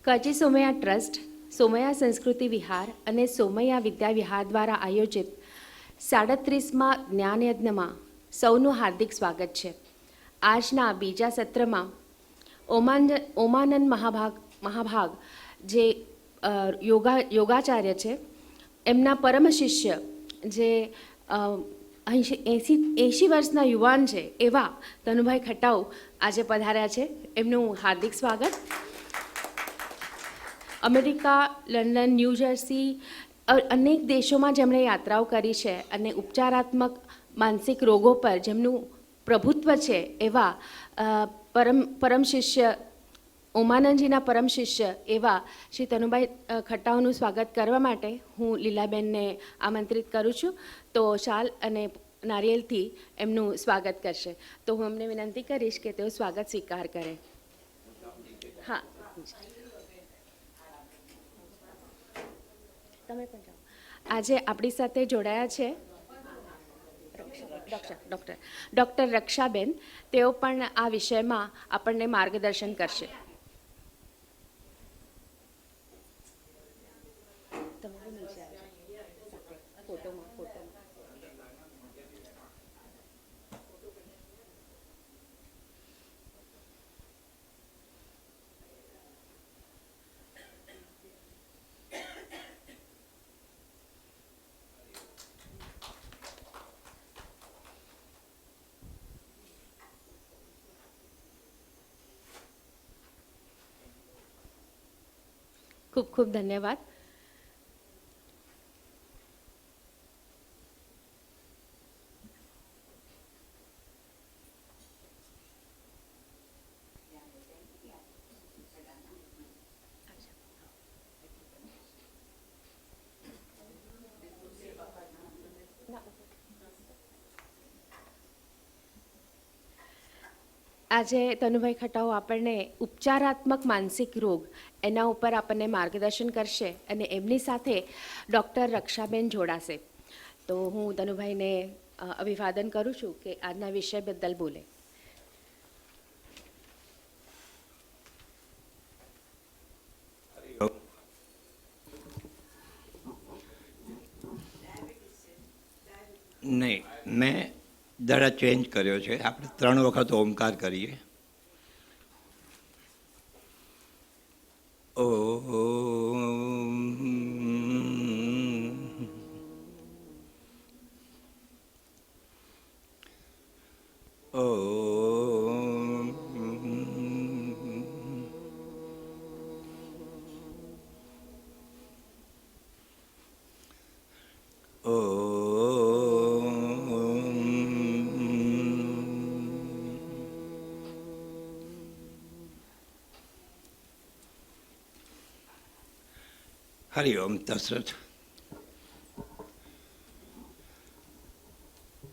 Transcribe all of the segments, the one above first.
કચી Somaiya trust, Somaiya સંસ્કૃતિ વિહાર અને સોમૈયા વિદ્યા વિહાર દ્વારા આયોજિત 37મા જ્ઞાનયજ્ઞમાં સૌનું હાર્દિક સ્વાગત છે. આજના બીજા સત્રમાં ઓમાનંદ મહાભાગ જે યોગાચાર્ય છે, એમના પરમ શિષ્ય જે 80 વર્ષના યુવાન છે એવા તનુભાઈ ખટાઉ આજે પધાર્યા છે. એમનું હાર્દિક સ્વાગત. અમેરિકા, લંડન, ન્યૂજર્સી અનેક દેશોમાં જેમણે યાત્રાઓ કરી છે અને ઉપચારાત્મક માનસિક રોગો પર જેમનું પ્રભુત્વ છે એવા પરમ શિષ્ય ઓમાનંદજીના પરમ શિષ્ય એવા શ્રી તનુભાઈ ખટાઉનું સ્વાગત કરવા માટે હું લીલાબેનને આમંત્રિત કરું છું. તો શાલ અને નારિયેલથી એમનું સ્વાગત કરશે. તો હું અમને વિનંતી કરીશ કે તેઓ સ્વાગત સ્વીકાર કરે. હા, તમે પણ જાઓ. આજે આપણી સાથે જોડાયા છે ડૉક્ટર રક્ષાબેન. તેઓ પણ આ વિષયમાં આપણને માર્ગદર્શન કરશે. ખૂબ ખૂબ ધન્યવાદ. આજે તનુભાઈ ખટાઉ આપણને ઉપચારાત્મક માનસિક રોગ એના ઉપર આપણને માર્ગદર્શન કરશે અને એમની સાથે ડૉક્ટર રક્ષાબેન જોડાશે. તો હું તનુભાઈને અભિવાદન કરું છું કે આજના વિષય બદલ બોલે. નહીં, મેં દડા ચેન્જ કર્યો છે. આપણે 3 વખત ઓમકાર કરીએ. હરિઓમ તત્સત.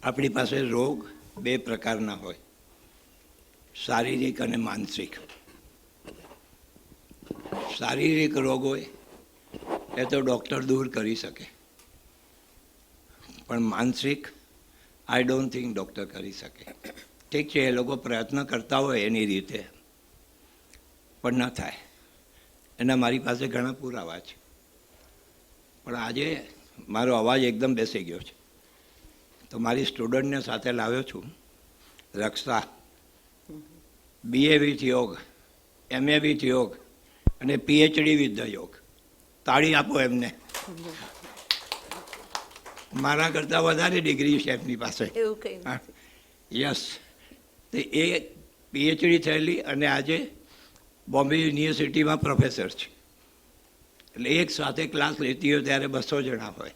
આપણી પાસે રોગ 2 પ્રકારના હોય, શારીરિક અને માનસિક. શારીરિક રોગ હોય એ તો ડૉક્ટર દૂર કરી શકે, પણ માનસિક આઈ ડોન્ટ થિંક ડૉક્ટર કરી શકે. ઠીક છે, એ લોકો પ્રયત્ન કરતા હોય એની રીતે, પણ ન થાય. એના મારી પાસે ઘણા પુરાવા છે. પણ આજે મારો અવાજ એકદમ બેસી ગયો છે, તો મારી સ્ટુડન્ટને સાથે લાવ્યો છું, રક્ષા. BA વિથ યોગ, MA વિથ યોગ અને PhD વિથ ધ યોગ. તાળી આપો એમને. મારા કરતાં વધારે ડિગ્રી છે એમની પાસે. યસ, તો એ PhD થયેલી અને આજે બોમ્બે યુનિવર્સિટીમાં પ્રોફેસર છે. એટલે એક સાથે ક્લાસ લેતી હોય ત્યારે 200 જણા હોય,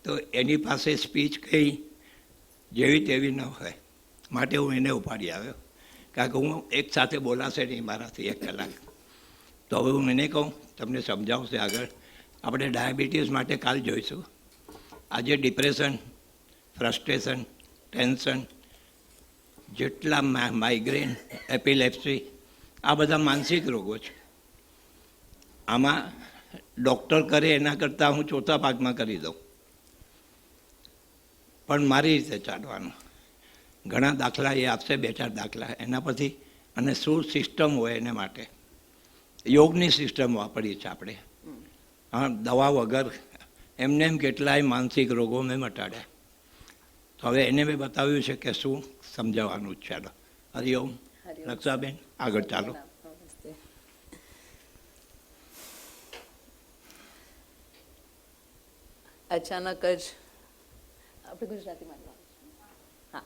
તો એની પાસે સ્પીચ કંઈ જેવી તેવી ન હોય. માટે હું એને ઉપાડી આવ્યો, કારણ કે હું એક સાથે બોલાશે નહીં મારાથી 1 કલાક. તો હવે હું એને કહું, તમને સમજાવશે આગળ. આપણે ડાયાબિટીસ માટે કાલ જોઈશું. આજે ડિપ્રેશન, ફ્રસ્ટ્રેશન, ટેન્શન, જેટલા માઇગ્રેન, એપિલેપ્સી, આ બધા માનસિક રોગો છે. આમાં ડૉક્ટર કરે એના કરતાં હું 4થા ભાગમાં કરી દઉં, પણ મારી રીતે ચાલવાનું. ઘણા દાખલા એ આપશે, 2-4 દાખલા એના પછી, અને શું સિસ્ટમ હોય એને માટે. યોગની સિસ્ટમ વાપરીએ છીએ આપણે. હા, દવા વગર એમને એમ કેટલાય માનસિક રોગો મેં મટાડ્યા. તો હવે એને મેં બતાવ્યું છે કે શું સમજાવવાનું જ. ચાલો, હરિઓમ. રક્ષાબેન, આગળ ચાલો. અચાનક જ આપણે ગુજરાતીમાં હા,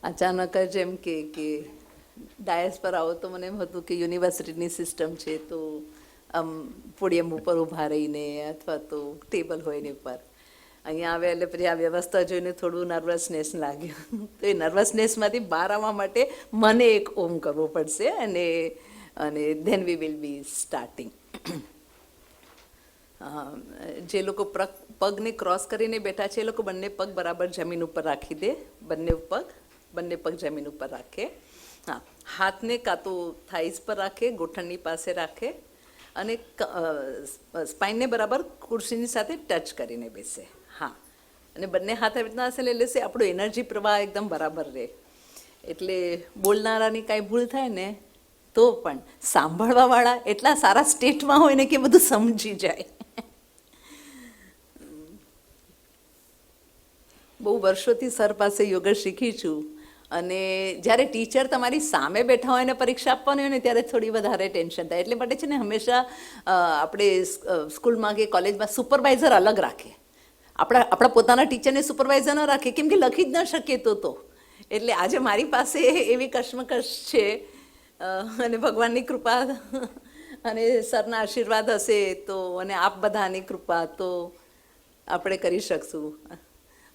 અચાનક જ એમ કે ડાયસ પર આવો તો મને એમ હતું કે યુનિવર્સિટીની સિસ્ટમ છે, તો આમ પોડિયમ ઉપર ઊભા રહીને અથવા તો ટેબલ હોય ને ઉપર અહીંયા આવે એટલે પછી આ વ્યવસ્થા જોઈને થોડું નર્વસનેસ લાગ્યું. તો એ નર્વસનેસમાંથી બહાર આવવા માટે મને એક ઓમ કરવો પડશે અને then we will be starting. જે લોકો પગને ક્રોસ કરીને બેઠા છે એ લોકો બંને પગ બરાબર જમીન ઉપર રાખી દે. બંને પગ જમીન ઉપર રાખે. હા, હાથને કાં તો થાઈસ પર રાખે, ગોઠણની પાસે રાખે અને સ્પાઇનને બરાબર ખુરશીની સાથે ટચ કરીને બેસે. હા, અને બંને હાથ આવી રીતના હશે લેશે, આપણો એનર્જી પ્રવાહ એકદમ બરાબર રહે. એટલે બોલનારાની કાંઈ ભૂલ થાય ને તો પણ સાંભળવાવાળા એટલા સારા સ્ટેટમાં હોય ને કે બધું સમજી જાય. બહુ વર્ષોથી સર પાસે યોગ શીખી છું, અને જ્યારે ટીચર તમારી સામે બેઠા હોય ને પરીક્ષા આપવાની હોય ને ત્યારે થોડી વધારે ટેન્શન થાય. એટલે માટે છે ને હંમેશા આપણે સ્કૂલમાં કે કોલેજમાં સુપરવાઇઝર અલગ રાખે. આપણા પોતાના ટીચરને સુપરવાઇઝર ન રાખે, કેમ કે લખી જ ન શકીએ તો. એટલે આજે મારી પાસે એવી કશ્મકશ છે, અને ભગવાનની કૃપા અને સરના આશીર્વાદ હશે તો, અને આપ બધાની કૃપા તો આપણે કરી શકશું.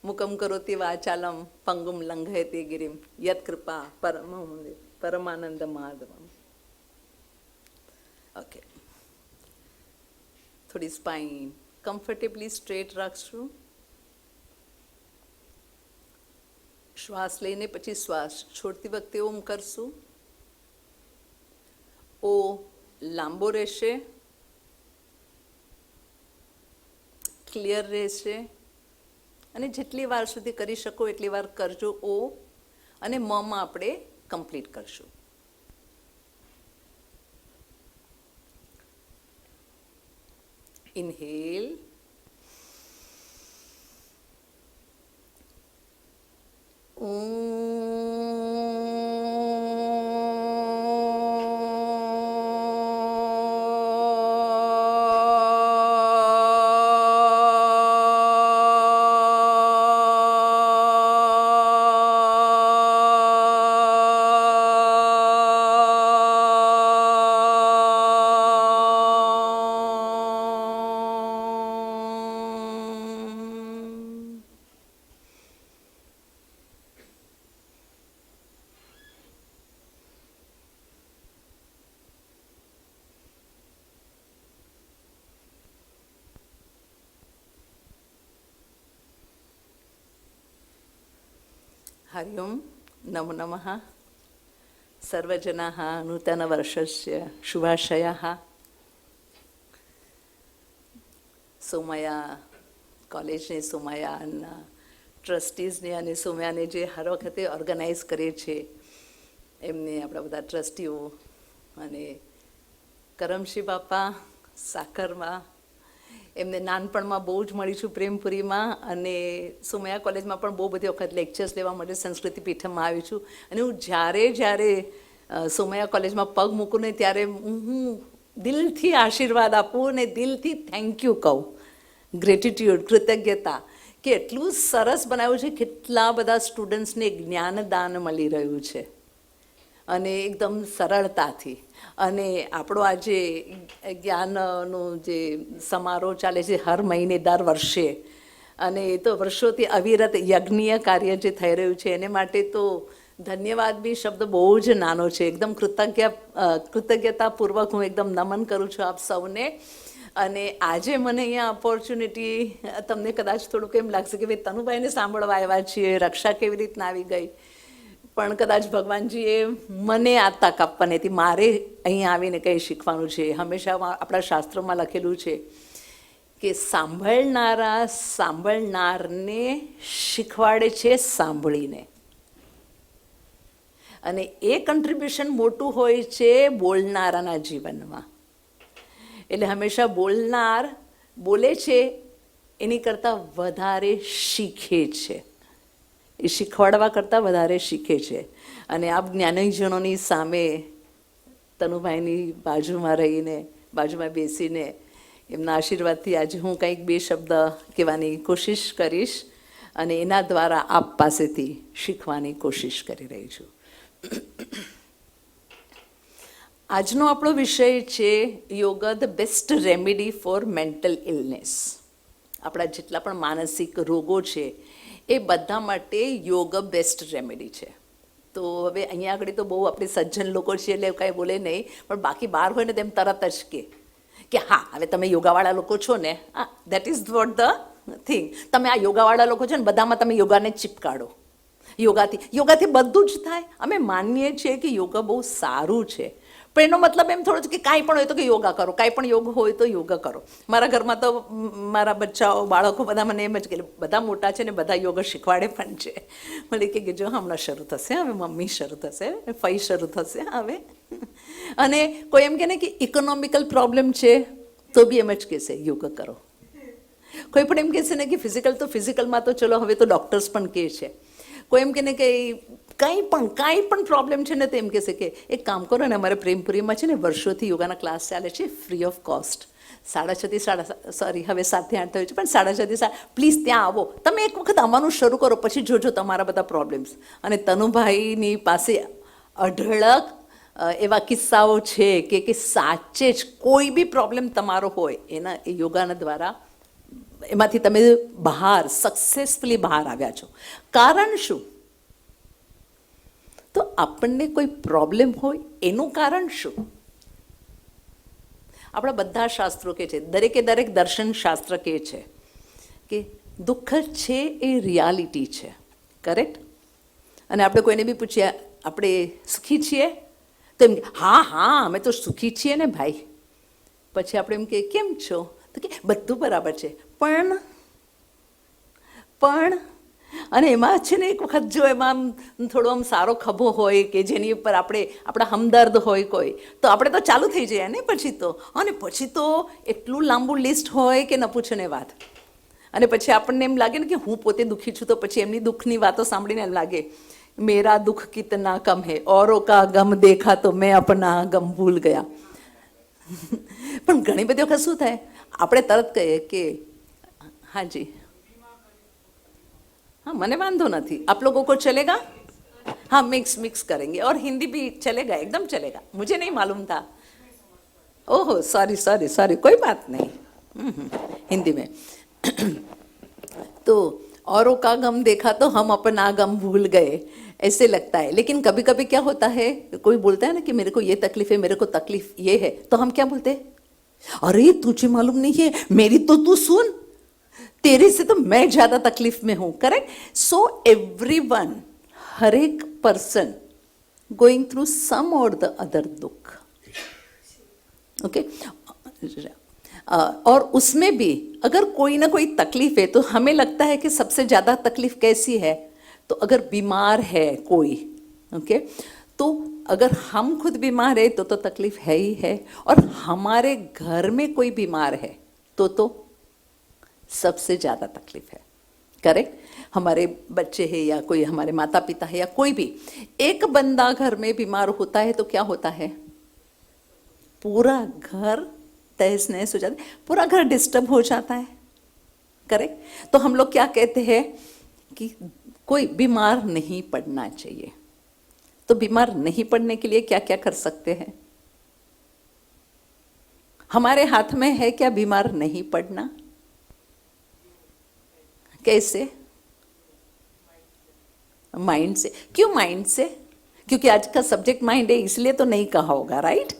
મુકમ કરોતિ વાચાલમ પંગુમ લંઘયતે ગિરિમ યત કૃપા પરમાનંદ માધવમ. ઓકે, થોડી સ્પાઇન કમ્ફર્ટેબલી સ્ટ્રેટ રાખશું. શ્વાસ લઈને પછી શ્વાસ છોડતી વખતે ઓમ કરશું. ઓ લાંબો રહેશે, ક્લિયર રહેશે, અને જેટલી વાર સુધી કરી શકો એટલી વાર કરજો ઓ, અને માં આપણે કમ્પ્લીટ કરશું. ઇન્હેલ, હરિ ઓમ, નમો નમઃ. સર્વજનાઃ નૂતનવર્ષસ્ય શુભાશયાઃ. સોમયા કોલેજને, સોમયાના ટ્રસ્ટીઝને અને સોમયાને જે હર વખતે ઓર્ગેનાઇઝ કરે છે એમને, આપણા બધા ટ્રસ્ટીઓ, અને કરમશી બાપા સાકરમાં, એમને નાનપણમાં બહુ જ મળી છું પ્રેમપુરીમાં, અને સોમયા કોલેજમાં પણ બહુ બધી વખત લેક્ચર્સ લેવા માટે સંસ્કૃતિ પીઠમમાં આવી છું. અને હું જ્યારે સોમયા કોલેજમાં પગ મૂકું ને ત્યારે હું દિલથી આશીર્વાદ આપું અને દિલથી થેન્ક યુ કહું, ગ્રેટિટ્યૂડ, કૃતજ્ઞતા, કે એટલું સરસ બનાવ્યું છે, કેટલા બધા સ્ટુડન્ટ્સને જ્ઞાનદાન મળી રહ્યું છે, અને એકદમ સરળતાથી. અને આપણો આજે જ્ઞાનનો જે સમારોહ ચાલે છે હર મહિને, દર વર્ષે, અને એ તો વર્ષોથી અવિરત યજ્ઞીય કાર્ય જે થઈ રહ્યું છે, એને માટે તો ધન્યવાદ બી શબ્દ બહુ જ નાનો છે. એકદમ કૃતજ્ઞતાપૂર્વક હું એકદમ નમન કરું છું આપ સૌને. અને આજે મને અહીંયા ઓપોર્ચ્યુનિટી, તમને કદાચ થોડુંક એમ લાગશે કે ભાઈ તનુભાઈને સાંભળવા આવ્યા છીએ, રક્ષા કેવી રીતના આવી ગઈ, પણ કદાચ ભગવાનજીએ મને આ તક આપવાની હતી. મારે અહીંયા આવીને કંઈ શીખવાનું છે. હંમેશા આપણા શાસ્ત્રોમાં લખેલું છે કે સાંભળનારને શીખવાડે છે સાંભળીને, અને એ કન્ટ્રીબ્યુશન મોટું હોય છે બોલનારાના જીવનમાં. એટલે હંમેશા બોલનાર બોલે છે એની કરતાં વધારે શીખે છે, એ શીખવાડવા કરતાં વધારે શીખે છે. અને આપ જ્ઞાનીજનોની સામે તનુભાઈની બાજુમાં બેસીને એમના આશીર્વાદથી આજે હું કંઈક બે શબ્દ કહેવાની કોશિશ કરીશ અને એના દ્વારા આપ પાસેથી શીખવાની કોશિશ કરી રહી છું. આજનો આપણો વિષય છે yoga the best remedy four mental illness. આપણા જેટલા પણ માનસિક રોગો છે એ બધા માટે યોગ બેસ્ટ રેમેડી છે. તો હવે અહીંયા આગળ તો બહુ આપણે સજ્જન લોકો છીએ એટલે કાંઈ બોલે નહીં, પણ બાકી બહાર હોય ને તેમ તરત જ કે હા હવે તમે યોગાવાળા લોકો છો ને, હા that is what the thing, તમે આ યોગાવાળા લોકો છો ને બધામાં તમે યોગાને ચીપકાડો. યોગાથી બધું જ થાય. અમે માનીએ છીએ કે યોગા બહુ સારું છે, પણ એનો મતલબ એમ થોડો છે કે કાંઈ પણ હોય તો કે યોગા કરો, કાંઈ પણ યોગ હોય તો યોગા કરો. મારા ઘરમાં તો મારા બચ્ચાઓ બાળકો બધા મને એમ જ કે બધા મોટા છે ને બધા યોગા શીખવાડે પણ છે. મને કે જો હમણાં શરૂ થશે, હવે મમ્મી શરૂ થશે, ફઈ શરૂ થશે હવે. અને કોઈ એમ કે ને કે ઇકોનોમિકલ પ્રોબ્લેમ છે તો બી એમ જ કહેશે યોગા કરો. કોઈ પણ એમ કહેશે ને કે ફિઝિકલમાં તો ચલો હવે તો ડૉક્ટર્સ પણ કહે છે. કોઈ એમ કે ને કે કાંઈ પણ પ્રોબ્લેમ છે ને તો એમ કહેશે કે એક કામ કરો ને, અમારે પ્રેમપુરીમાં છે ને વર્ષોથી યોગાના ક્લાસ ચાલે છે ફ્રી ઓફ કોસ્ટ. 6:30 થી 7:30 હવે 7 થી 8 થયું છે, પણ 6:30 થી 7 પ્લીઝ ત્યાં આવો, તમે એક વખત આવવાનું શરૂ કરો, પછી જોજો તમારા બધા પ્રોબ્લેમ્સ. અને તનુભાઈની પાસે અઢળક એવા કિસ્સાઓ છે કે સાચે જ કોઈ બી પ્રોબ્લેમ તમારો હોય એના એ યોગાના દ્વારા એમાંથી તમે સક્સેસફુલી બહાર આવ્યા છો. કારણ શું? તો આપણને કોઈ પ્રોબ્લેમ હોય એનું કારણ શું? આપણા બધા શાસ્ત્રો કહે છે, દરેક દર્શન શાસ્ત્ર કહે છે કે દુઃખ છે એ રિયાલિટી છે. કરેક્ટ? અને આપણે કોઈને બી પૂછીએ આપણે સુખી છીએ તો એમ હા અમે તો સુખી છીએ ને ભાઈ. પછી આપણે એમ કે કેમ છો તો કે બધું બરાબર છે, પણ અને એમાં છે ને એક વખત જો એમાં થોડો આમ સારો ખભો હોય કે જેની ઉપર આપણા હમદર્દ હોય કોઈ, તો આપણે તો ચાલુ થઈ જાય ને પછી તો એટલું લાંબુ લિસ્ટ હોય કે ન પૂછો ને વાત. અને પછી આપણને એમ લાગે ને કે હું પોતે દુઃખી છું, તો પછી એમની દુઃખની વાતો સાંભળીને એમ લાગે મેરા દુઃખ કિતના કમ હૈ, औरों का गम देखा तो मैं अपना गम भूल गया. પણ ઘણી બધી વખત શું થાય, આપણે તરત કહીએ કે હાજી हाँ मने वांधो नहीं, आप लोगों को चलेगा, हाँ मिक्स करेंगे और हिंदी भी चलेगा, एकदम चलेगा. मुझे नहीं मालूम था, ओहो सॉरी कोई बात नहीं, हिंदी में. तो औरों का गम देखा तो हम अपना गम भूल गए, ऐसे लगता है. लेकिन कभी कभी क्या होता है, कोई बोलता है ना कि मेरे को ये तकलीफ है, मेरे को तकलीफ ये है, तो हम क्या बोलते हैं, अरे तुझे मालूम नहीं है, मेरी तो तू सुन, तेरे से तो मैं ज्यादा तकलीफ में हूं. करेक्ट? सो एवरीवन, हर एक पर्सन गोइंग थ्रू सम और द अदर दुख. ओके? और उसमें भी अगर कोई ना कोई तकलीफ है तो हमें लगता है कि सबसे ज्यादा तकलीफ कैसी है, तो अगर बीमार है कोई, ओके, तो अगर हम खुद बीमार है तो तकलीफ है ही है, और हमारे घर में कोई बीमार है तो सबसे ज़्यादा तकलीफ है. करेक्ट? हमारे बच्चे हैं या कोई हमारे माता पिता है या कोई भी एक बंदा घर में बीमार होता है तो क्या होता है, पूरा घर तहस नहस हो जाता है, पूरा घर डिस्टर्ब हो जाता है. करेक्ट? तो हम लोग क्या कहते हैं कि कोई बीमार नहीं पड़ना चाहिए. तो बीमार नहीं पड़ने के लिए क्या क्या कर सकते हैं? हमारे हाथ में है क्या बीमार नहीं पड़ना? कैसे? माइंड से. क्यों माइंड से? क्योंकि आज का सब्जेक्ट माइंड है, इसलिए तो नहीं कहा होगा. राइट?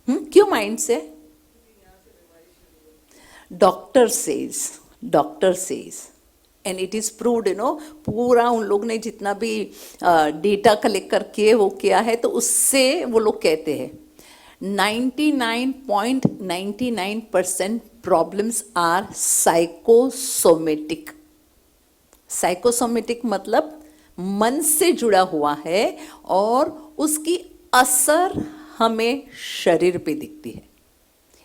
क्यों माइंड से? Doctor says and it is proved, पूरा उन लोग ने जितना भी डेटा कलेक्ट करके वो किया है, तो उससे वो लोग कहते हैं 99.99% प्रॉब्लम्स आर साइकोसोमेटिक. साइकोसोमेटिक मतलब मन से जुड़ा हुआ है और उसकी असर हमें शरीर पे दिखती है.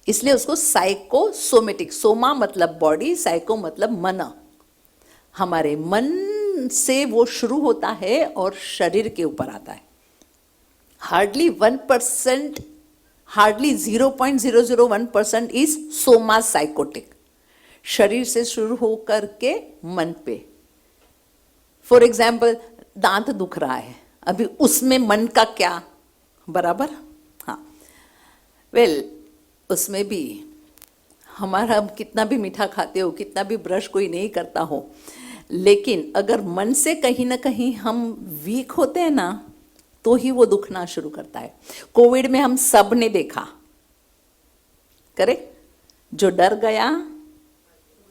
इसलिए उसको साइकोसोमेटिक, सोमा मतलब बॉडी, साइको मतलब मन। हमारे मन से वो शुरू होता है और शरीर के ऊपर आता है। Hardly 1%, hardly 0.001% is Soma psychotic, शरीर से शुरू होकर के मन पे। फॉर एग्जाम्पल, दांत दुख रहा है, अभी उसमें मन का क्या, बराबर? हाँ, वेल उसमें भी हमारा कितना भी मीठा खाते हो, कितना भी ब्रश कोई नहीं करता हो, लेकिन अगर मन से कहीं ना कहीं हम वीक होते हैं ना, तो ही वो दुखना शुरू करता है। कोविड में हम सब ने देखा, करेक्ट? जो डर गया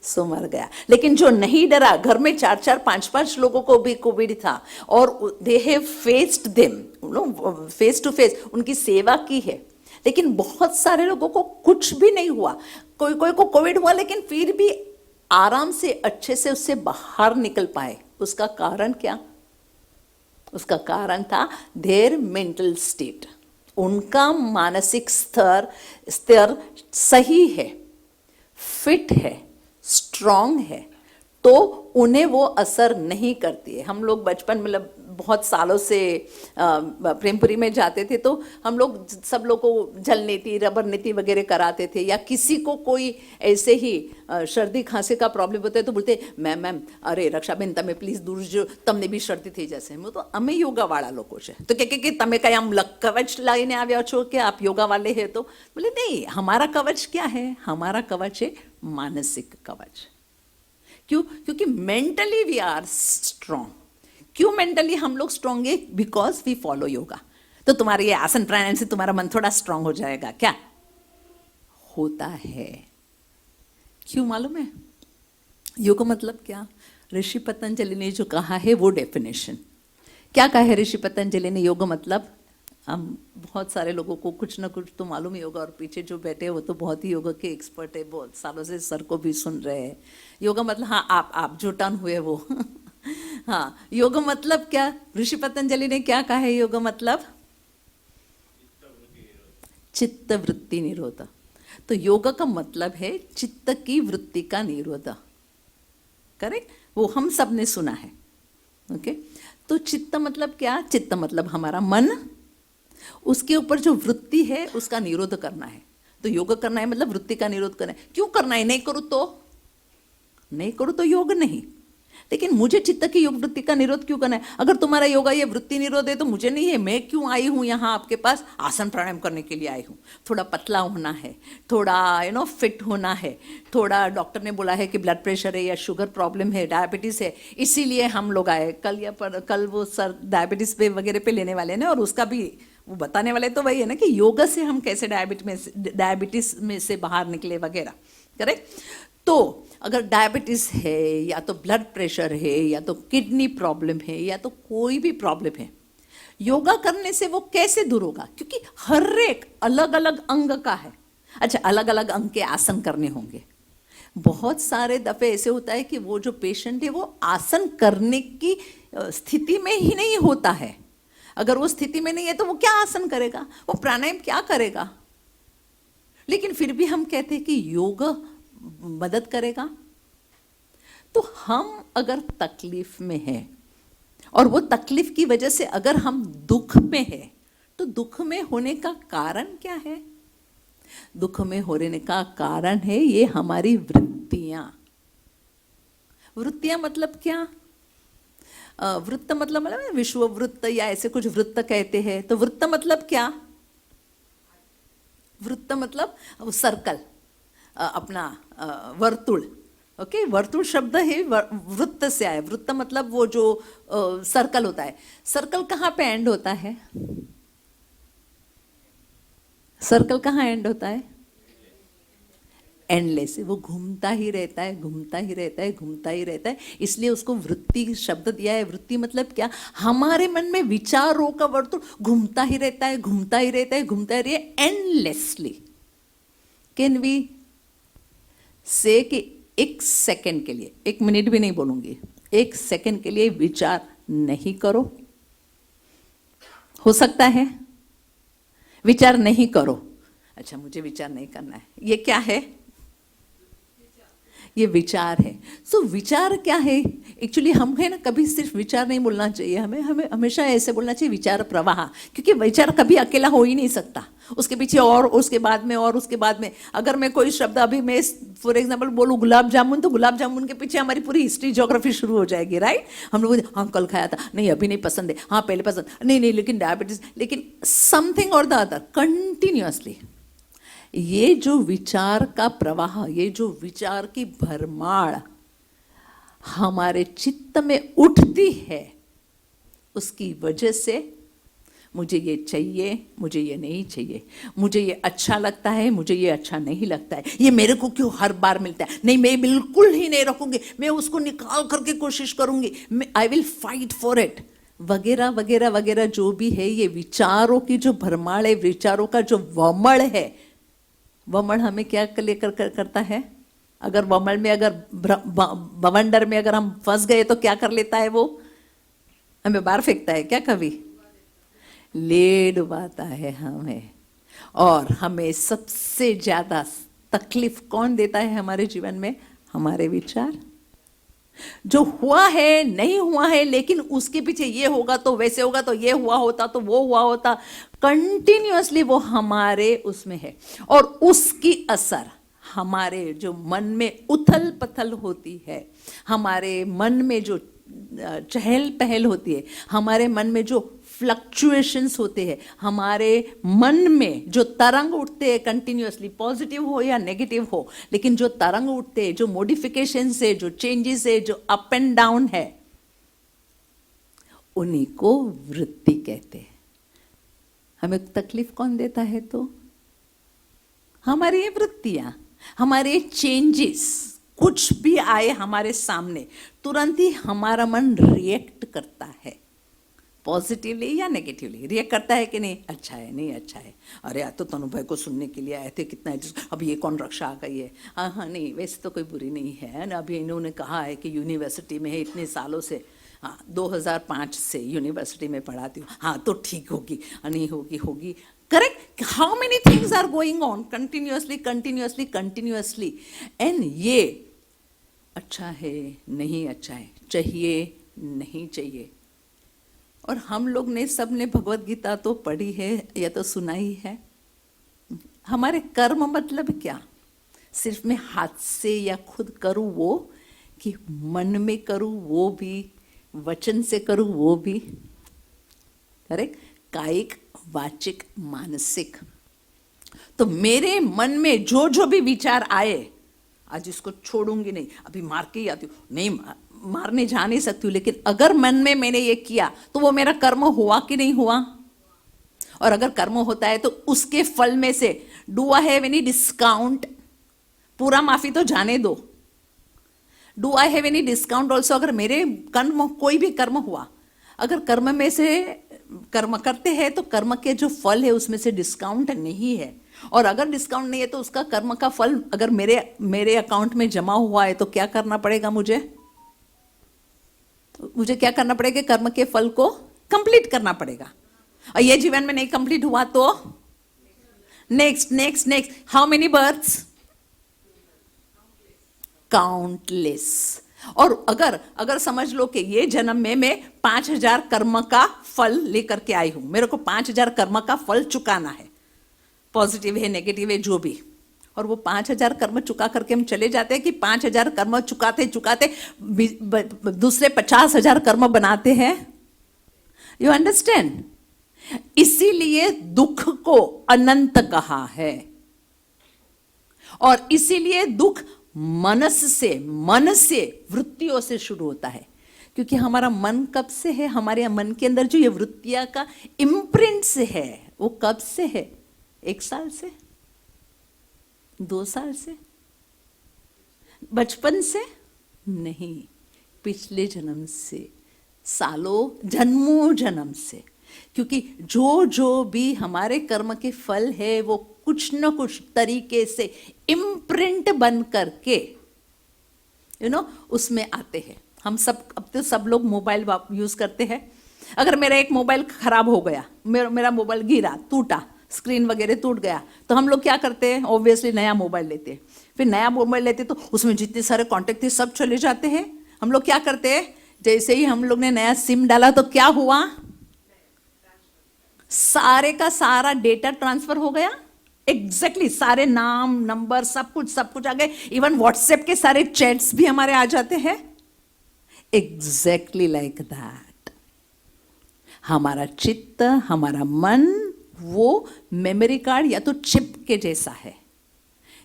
सो मर गया, लेकिन जो नहीं डरा, घर में 4-4, 5-5 लोगों को भी कोविड था और they have faced them, face to face उनकी सेवा की है, लेकिन बहुत सारे लोगों को कुछ भी नहीं हुआ। कोई कोई को कोविड हुआ, लेकिन फिर भी आराम से अच्छे से उससे बाहर निकल पाए। उसका कारण क्या? उसका कारण था देयर मेंटल स्टेट। उनका मानसिक स्तर सही है, फिट है, स्ट्रांग है, तो उन्हें वो असर नहीं करती है। हम लोग बचपन मतलब बहुत सालों से प्रेमपुरी में जाते थे, तो हम लोग सब लोग को जल नीति, रबर नीति वगैरह कराते थे, या किसी को कोई ऐसे ही सर्दी खांसी का प्रॉब्लम होता है तो बोलते मैम अरे रक्षाबेन તમે પ્લીઝ દૂર જો, તમને બી શરદી થઈ જશે। હું તો અમે યોગાવાળા લોકો છે તો કે તમે કઈ આમ કવચ લઈને આવ્યા છો કે આપ યોगा वाले है? तो बोले नहीं, हमारा कवच क्या है? हमारा कवच है मानसिक कवच। क्यों? क्योंकि मेंटली वी आर स्ट्रॉन्ग। क्यों मेंटली हम लोग स्ट्रॉन्ग है? Because we follow yoga. तो तुम्हारे ये आसन प्राणायाम से तुम्हारा मन थोड़ा स्ट्रॉन्ग हो जाएगा, क्या होता है? क्यों मालूम है? योग मतलब क्या? ऋषि पतंजलि ने जो कहा है वो डेफिनेशन क्या कहा है ऋषि पतंजलि ने? योग मतलब, हम बहुत सारे लोगों को कुछ ना कुछ तो मालूम ही होगा, और पीछे जो बैठे हैं वो तो बहुत ही योग के एक्सपर्ट है, बहुत सालों से सर को भी सुन रहे हैं। योग मतलब, हाँ आप जो टर्न हुए वो हाँ, योग मतलब क्या? ऋषि पतंजलि ने क्या कहा है? योग मतलब चित्त वृत्ति निरोध। तो योग का मतलब है चित्त की वृत्ति का निरोध, करेक्ट? वो हम सब ने सुना है, ओके? तो चित्त मतलब क्या? चित्त मतलब हमारा मन, उसके ऊपर जो वृत्ति है उसका निरोध करना है। तो योग करना है मतलब वृत्ति का निरोध करना है। क्यों करना है? नहीं करूँ तो योग नहीं। लेकिन मुझे चित्त की योग वृत्ति का निरोध क्यों करना है? अगर तुम्हारा योगा ये वृत्ति निरोध है तो मुझे नहीं है। मैं क्यों आई हूँ यहाँ आपके पास? आसन प्राणायाम करने के लिए आई हूँ। थोड़ा पतला होना है, थोड़ा फिट होना है, थोड़ा डॉक्टर ने बोला है कि ब्लड प्रेशर है या शुगर प्रॉब्लम है, डायबिटीज है, इसीलिए हम लोग आए। कल वो सर डायबिटीज पे वगैरह पे लेने वाले ना, और उसका भी वो बताने वाले तो वही है ना कि योगा से हम कैसे डायबिटीज में से बाहर निकले वगैरह, करेक्ट? तो अगर डायबिटीज है, या तो ब्लड प्रेशर है, या तो किडनी प्रॉब्लम है, या तो कोई भी प्रॉब्लम है, योगा करने से वो कैसे दूर होगा? क्योंकि हर एक अलग अलग अंग का है। अच्छा, अलग अलग अंग के आसन करने होंगे। बहुत सारे दफे ऐसे होता है कि वो जो पेशेंट है वो आसन करने की स्थिति में ही नहीं होता है। अगर वो स्थिति में नहीं है तो वो क्या आसन करेगा? वो प्राणायाम क्या करेगा? लेकिन फिर भी हम कहते हैं कि योग मदद करेगा। तो हम अगर तकलीफ में हैं, और वो तकलीफ की वजह से अगर हम दुख में हैं, तो दुख में होने का कारण क्या है? दुख में होने का कारण है ये हमारी वृत्तियां। वृत्तियां मतलब क्या? वृत्त मतलब विश्व वृत्त या ऐसे कुछ वृत्त कहते हैं। तो वृत्त मतलब क्या? वृत्त मतलब सर्कल, अपना वर्तुल, ओके? वर्तुल शब्द है वृत्त से आया। वृत्त मतलब वो जो सर्कल होता है। सर्कल कहाँ पे एंड होता है? सर्कल कहाँ एंड होता है? एंडलेस। वो घूमता ही रहता है, घूमता ही रहता है, घूमता ही रहता है। इसलिए उसको वृत्ति शब्द दिया है। वृत्ति मतलब क्या? हमारे मन में विचारों का वर्तुल घूमता ही रहता है, घूमता ही रहता है, घूमता ही रहे एंडलेसली। कैन वी से कि एक सेकंड के लिए, 1 मिनट भी नहीं बोलूंगी, 1 सेकंड के लिए विचार नहीं करो? हो सकता है? विचार नहीं करो, अच्छा, मुझे विचार नहीं करना है। ये क्या है? ये विचार है। सो विचार क्या है? एक्चुअली हम है ना, कभी सिर्फ विचार नहीं बोलना चाहिए, हमें हमें हमेशा ऐसे बोलना चाहिए विचार प्रवाह, क्योंकि विचार कभी अकेला हो ही नहीं सकता, उसके पीछे और उसके बाद में और उसके बाद में। अगर मैं कोई शब्द अभी मैं फॉर एग्जाम्पल बोलूँ गुलाब जामुन, तो गुलाब जामुन के पीछे हमारी पूरी हिस्ट्री ज्योग्राफी शुरू हो जाएगी, राइट? हम लोग हाँ कल खाया था, नहीं अभी नहीं पसंद है, हाँ पहले पसंद, नहीं नहीं लेकिन डायबिटीज, लेकिन समथिंग और द अदर कंटिन्यूअसली। ये जो विचार का प्रवाह, ये जो विचार की भरमार हमारे चित्त में उठती है, उसकी वजह से मुझे ये चाहिए, मुझे ये नहीं चाहिए, मुझे ये अच्छा लगता है, मुझे ये अच्छा नहीं लगता है, ये मेरे को क्यों हर बार मिलता है, नहीं मैं बिल्कुल ही नहीं रखूंगी, मैं उसको निकाल करके कोशिश करूंगी, I will fight for it, वगैरह वगैरह वगैरह जो भी है। ये विचारों की जो भरमार है, विचारों का जो वमड़ है, वमड़ हमें क्या लेकर करता है? अगर वमड़ में, अगर बवंडर में अगर हम फंस गए तो क्या कर लेता है वो? हमें बाहर फेंकता है क्या? कभी ले डुबाता है हमें। और हमें सबसे ज्यादा तकलीफ कौन देता है हमारे जीवन में? हमारे विचार। जो हुआ है नहीं हुआ है, लेकिन उसके पीछे ये होगा तो वैसे होगा, तो ये हुआ होता तो वो हुआ होता, कंटिन्यूअसली वो हमारे उसमें है। और उसकी असर हमारे जो मन में उथल पथल होती है, हमारे मन में जो चहल पहल होती है, हमारे मन में जो फ्लक्चुएशंस होते हैं, हमारे मन में जो तरंग उठते हैं कंटिन्यूअसली, पॉजिटिव हो या नेगेटिव हो, लेकिन जो तरंग उठते हैं, जो मॉडिफिकेशंस है, जो चेंजेस है, जो अप एंड डाउन है, उन्हीं को वृत्ति कहते हैं। हमें तकलीफ कौन देता है? तो हमारी ये वृत्तियां, हमारे चेंजेस, कुछ भी आए हमारे सामने, तुरंत ही हमारा मन रिएक्ट करता है, पॉजिटिवली या नेगेटिवली रिएक्ट करता है कि नहीं, अच्छा है नहीं अच्छा है, अरे यार तो तनु भाई को सुनने के लिए आए थे, कितना अब ये कौन रक्षा आ गई है, हाँ हाँ नहीं वैसे तो कोई बुरी नहीं है ना, अभी इन्होंने कहा है कि यूनिवर्सिटी में है इतने सालों से, हाँ 2005 से यूनिवर्सिटी में पढ़ाती हूँ, हाँ तो ठीक होगी, नहीं होगी होगी, correct. How many things are going on continuously continuously continuously, and ये अच्छा है नहीं अच्छा है, चाहिए नहीं चाहिए। और हम लोग ने सबने भगवत गीता तो पढ़ी है या तो सुनाई है। हमारे कर्म मतलब क्या? सिर्फ मैं हाथ से या खुद करूं वो, कि मन में करूं वो भी, वचन से करूं वो भी, करेक्ट, कायिक वाचिक मानसिक। तो मेरे मन में जो जो भी विचार आए, आज इसको छोड़ूंगी नहीं, अभी मार के ही आती हूँ, नहीं मारने जा नहीं सकती हूँ, लेकिन अगर मन में मैंने ये किया तो वो मेरा कर्म हुआ कि नहीं हुआ? और अगर कर्म होता है तो उसके फल में से do I have any discount? पूरा माफी तो जाने दो, do I have any discount also? अगर मेरे कर्म, कोई भी कर्म हुआ, अगर कर्म में से कर्म करते हैं तो कर्म के जो फल है उसमें से डिस्काउंट नहीं है, और अगर डिस्काउंट नहीं है तो उसका कर्म का फल अगर मेरे अकाउंट में जमा हुआ है तो क्या करना पड़ेगा मुझे क्या करना पड़ेगा? कर्म के फल को कंप्लीट करना पड़ेगा। और ये जीवन में नहीं कंप्लीट हुआ तो next next next, how many births? Countless. और अगर समझ लो कि ये जन्म में मैं 5000 कर्म का फल लेकर के आई हूं, मेरे को 5000 कर्म का फल चुकाना है, पॉजिटिव है नेगेटिव है जो भी, और वो 5000 कर्म चुका करके हम चले जाते हैं कि 5000 कर्म चुकाते चुकाते दूसरे 50,000 कर्म बनाते हैं। You understand? इसीलिए दुख को अनंत कहा है, और इसीलिए दुख मन से वृत्तियों से शुरू होता है, क्योंकि हमारा मन कब से है? हमारे मन के अंदर जो ये वृत्तियां का इम्प्रिंट से है, वो कब से है? 1 साल से, 2 साल से, बचपन से नहीं, पिछले जन्म से, सालों जन्मों जन्म से। क्योंकि जो जो भी हमारे कर्म के फल है वो कुछ न कुछ तरीके से इम्प्रिंट बन करके उसमें आते हैं। हम सब, अब तो सब लोग मोबाइल यूज करते हैं। अगर मेरा एक मोबाइल खराब हो गया, मेरा मोबाइल गिरा टूटा, स्क्रीन वगैरह टूट गया, तो हम लोग क्या करते हैं, ऑब्वियसली नया मोबाइल लेते हैं। फिर नया मोबाइल लेते तो उसमें जितने सारे कॉन्टेक्ट थे सब चले जाते हैं। हम लोग क्या करते हैं, जैसे ही हम लोग ने नया सिम डाला तो क्या हुआ, सारे का सारा डेटा ट्रांसफर हो गया। एग्जैक्टली सारे नाम नंबर सब कुछ आ गए। इवन व्हाट्सएप के सारे चैट्स भी हमारे आ जाते हैं। एग्जैक्टली लाइक दैट हमारा चित्त, हमारा मन वो मेमोरी कार्ड या तो चिप के जैसा है,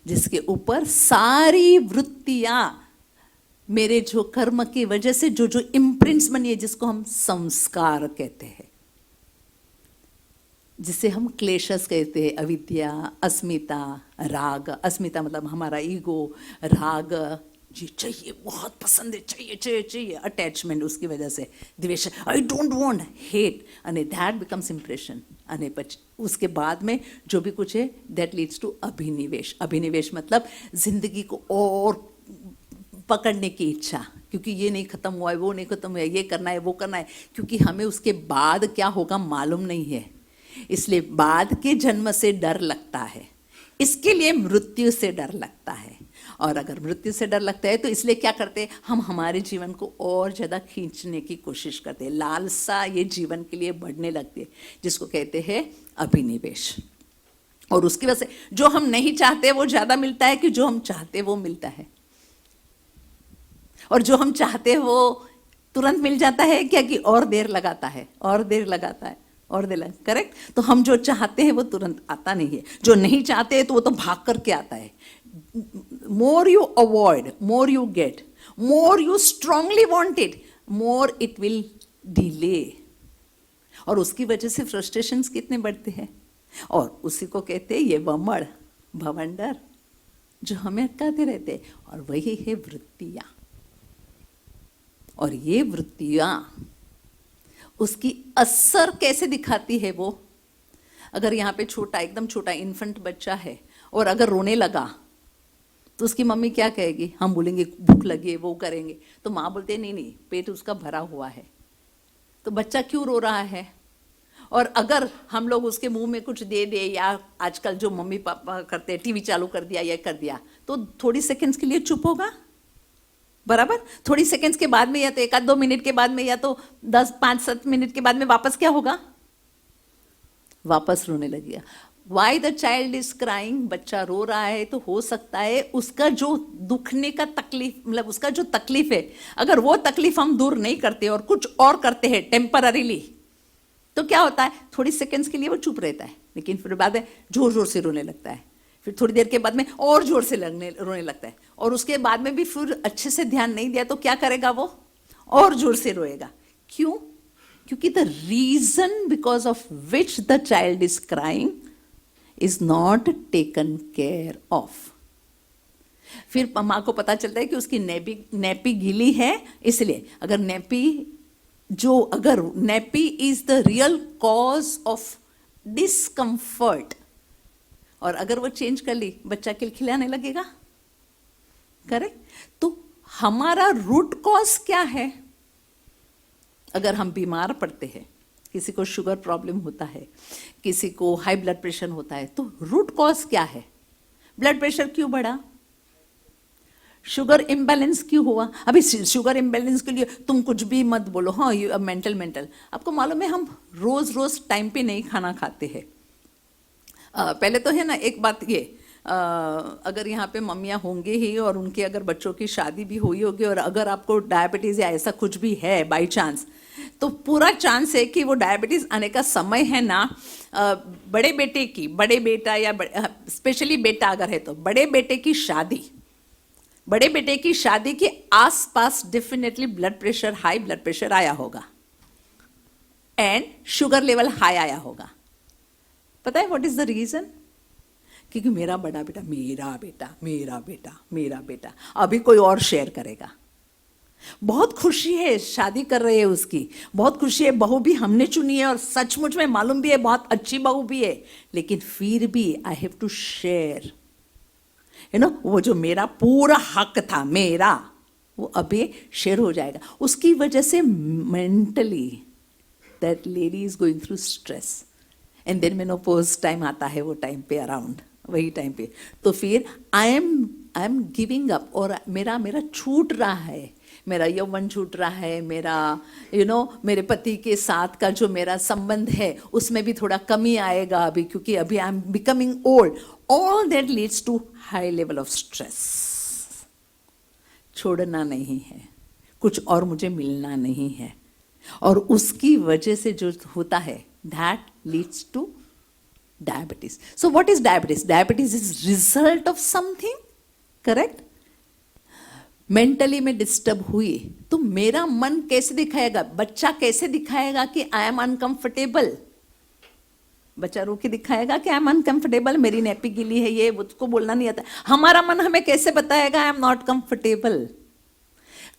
जिसके ऊपर सारी वृत्तियां मेरे जो कर्म की वजह से जो जो इम्प्रिंट्स बनी है, जिसको हम संस्कार कहते हैं, जिसे हम क्लेशस कहते हैं, अविद्या, अस्मिता, राग। अस्मिता मतलब हमारा ईगो, राग जी चाहिए, बहुत पसंद है, चाहिए चाहिए चाहिए, अटैचमेंट उसकी वजह से, द्वेष, I don't want, hate, and that becomes impression। उसके बाद में जो भी कुछ है दैट लीड्स टू अभिनिवेश। अभिनिवेश मतलब जिंदगी को और पकड़ने की इच्छा, क्योंकि ये नहीं खत्म हुआ है, वो नहीं खत्म हुआ है, ये करना है, वो करना है, क्योंकि हमें उसके बाद क्या होगा मालूम नहीं है, इसलिए बाद के जन्म से डर लगता है। इसके लिए मृत्यु से डर लगता है, और अगर मृत्यु से डर लगता है तो इसलिए क्या करते हैं, हम हमारे जीवन को और ज़्यादा खींचने की कोशिश करते हैं। लालसा ये जीवन के लिए बढ़ने लगती है, जिसको कहते हैं अभिनिवेश। और उसकी वजह से जो हम नहीं चाहते वो ज़्यादा मिलता है कि जो हम चाहते वो मिलता है, और जो हम चाहते वो तुरंत मिल जाता है क्या, कि और देर लगाता है, और देर लगाता है, और देर लगा, करेक्ट। तो हम जो चाहते हैं वो तुरंत आता नहीं है, जो नहीं चाहते हैं तो वो तो भाग करके आता है। More you avoid, more you get, more you strongly want it, more it will delay। और उसकी वजह से फ्रस्ट्रेशंस कितने बढ़ते हैं, और उसी को कहते हैं ये वमड़, भवंडर, जो हमें अटकाते रहते हैं, और वही है वृत्तियाँ। और ये वृत्तियाँ उसकी असर कैसे दिखाती है वो, अगर यहाँ पे छोटा, एकदम छोटा इन्फेंट बच्चा है और अगर रोने लगा तो उसकी मम्मी क्या कहेगी, हम बोलेंगे भूख लगी है, वो करेंगे, तो माँ बोलते हैं नहीं नहीं पेट उसका भरा हुआ है, तो बच्चा क्यों रो रहा है। और अगर हम लोग उसके मुंह में कुछ दे दे, या आजकल जो मम्मी पापा करते हैं टीवी चालू कर दिया या कर दिया, तो थोड़ी सेकंड्स के लिए चुप होगा, बराबर। थोड़ी सेकंड्स के बाद में या तो 1-2 मिनट के बाद में या तो 10-5-7 मिनट के बाद में वापस क्या होगा, वापस रोने लगेगा। Why the child is crying, बच्चा रो रहा है तो हो सकता है उसका जो दुखने का तकलीफ, मतलब उसका जो तकलीफ है, अगर वो तकलीफ हम दूर नहीं करते और कुछ और करते हैं टेम्पररीली, तो क्या होता है, थोड़ी सेकंड्स के लिए वो चुप रहता है, लेकिन फिर बाद में जोर जोर से रोने लगता है, फिर थोड़ी देर के बाद में और जोर से रोने लगता है, और उसके बाद में भी फिर अच्छे से ध्यान नहीं दिया तो क्या करेगा, वो और जोर से रोएगा। क्यों, क्योंकि the reason because of which the child is crying is not taken care of। फिर माँ को पता चलता है कि उसकी नेपी गीली है, इसलिए अगर nappy is the real cause of discomfort, और अगर वो चेंज कर ली बच्चा खिलखिलाने लगेगा, करेक्ट। तो हमारा रूट कॉज क्या है, अगर हम बीमार पड़ते हैं, किसी को शुगर प्रॉब्लम होता है, किसी को हाई ब्लड प्रेशर होता है, तो रूट कॉज क्या है, ब्लड प्रेशर क्यों बढ़ा, शुगर इम्बैलेंस क्यों हुआ। अभी शुगर इम्बैलेंस के लिए तुम कुछ भी मत बोलो, हाँ ये मेंटल आपको मालूम है हम रोज रोज टाइम पे नहीं खाना खाते हैं। पहले तो है ना एक बात ये, अगर यहाँ पे मम्मियाँ होंगे ही और उनके अगर बच्चों की शादी भी हुई होगी, और अगर आपको डायबिटीज़ या ऐसा कुछ भी है बाई चांस, तो पूरा चांस है कि वो डायबिटीज़ आने का समय है ना, बड़े बेटा या स्पेशली बेटा अगर है तो बड़े बेटे की शादी के आसपास डेफिनेटली हाई ब्लड प्रेशर आया होगा, एंड शुगर लेवल हाई आया होगा। पता है व्हाट इज द रीजन, क्योंकि मेरा बड़ा बेटा अभी कोई और शेयर करेगा। बहुत खुशी है, शादी कर रहे हैं उसकी, बहुत खुशी है, बहू भी हमने चुनी है और सचमुच में मालूम भी है बहुत अच्छी बहू भी है, लेकिन फिर भी I have to share, you know, वो जो मेरा पूरा हक था मेरा, वो अभी शेयर हो जाएगा। उसकी वजह से mentally that lady is going through stress, and then menopause time आता है, वो टाइम पे अराउंड वही टाइम पे, तो फिर आई एम गिविंग अप, और मेरा छूट रहा है, मेरा यौवन छूट रहा है, मेरा मेरे पति के साथ का जो मेरा संबंध है उसमें भी थोड़ा कमी आएगा अभी, क्योंकि अभी I am becoming old. All that leads to high level of stress. छोड़ना नहीं है, कुछ और मुझे मिलना नहीं है, और उसकी वजह से जो होता है that leads to diabetes. So what is diabetes? Diabetes is result of something, correct? Mentally में डिस्टर्ब हुई तो मेरा मन कैसे दिखाएगा, बच्चा कैसे दिखाएगा कि आई एम अनकंफर्टेबल? बच्चा रो के दिखाएगा कि आई एम अनकंफर्टेबल, मेरी नैपी गिली है, ये उसको बोलना नहीं आता. हमारा मन हमें कैसे बताएगा I am not comfortable?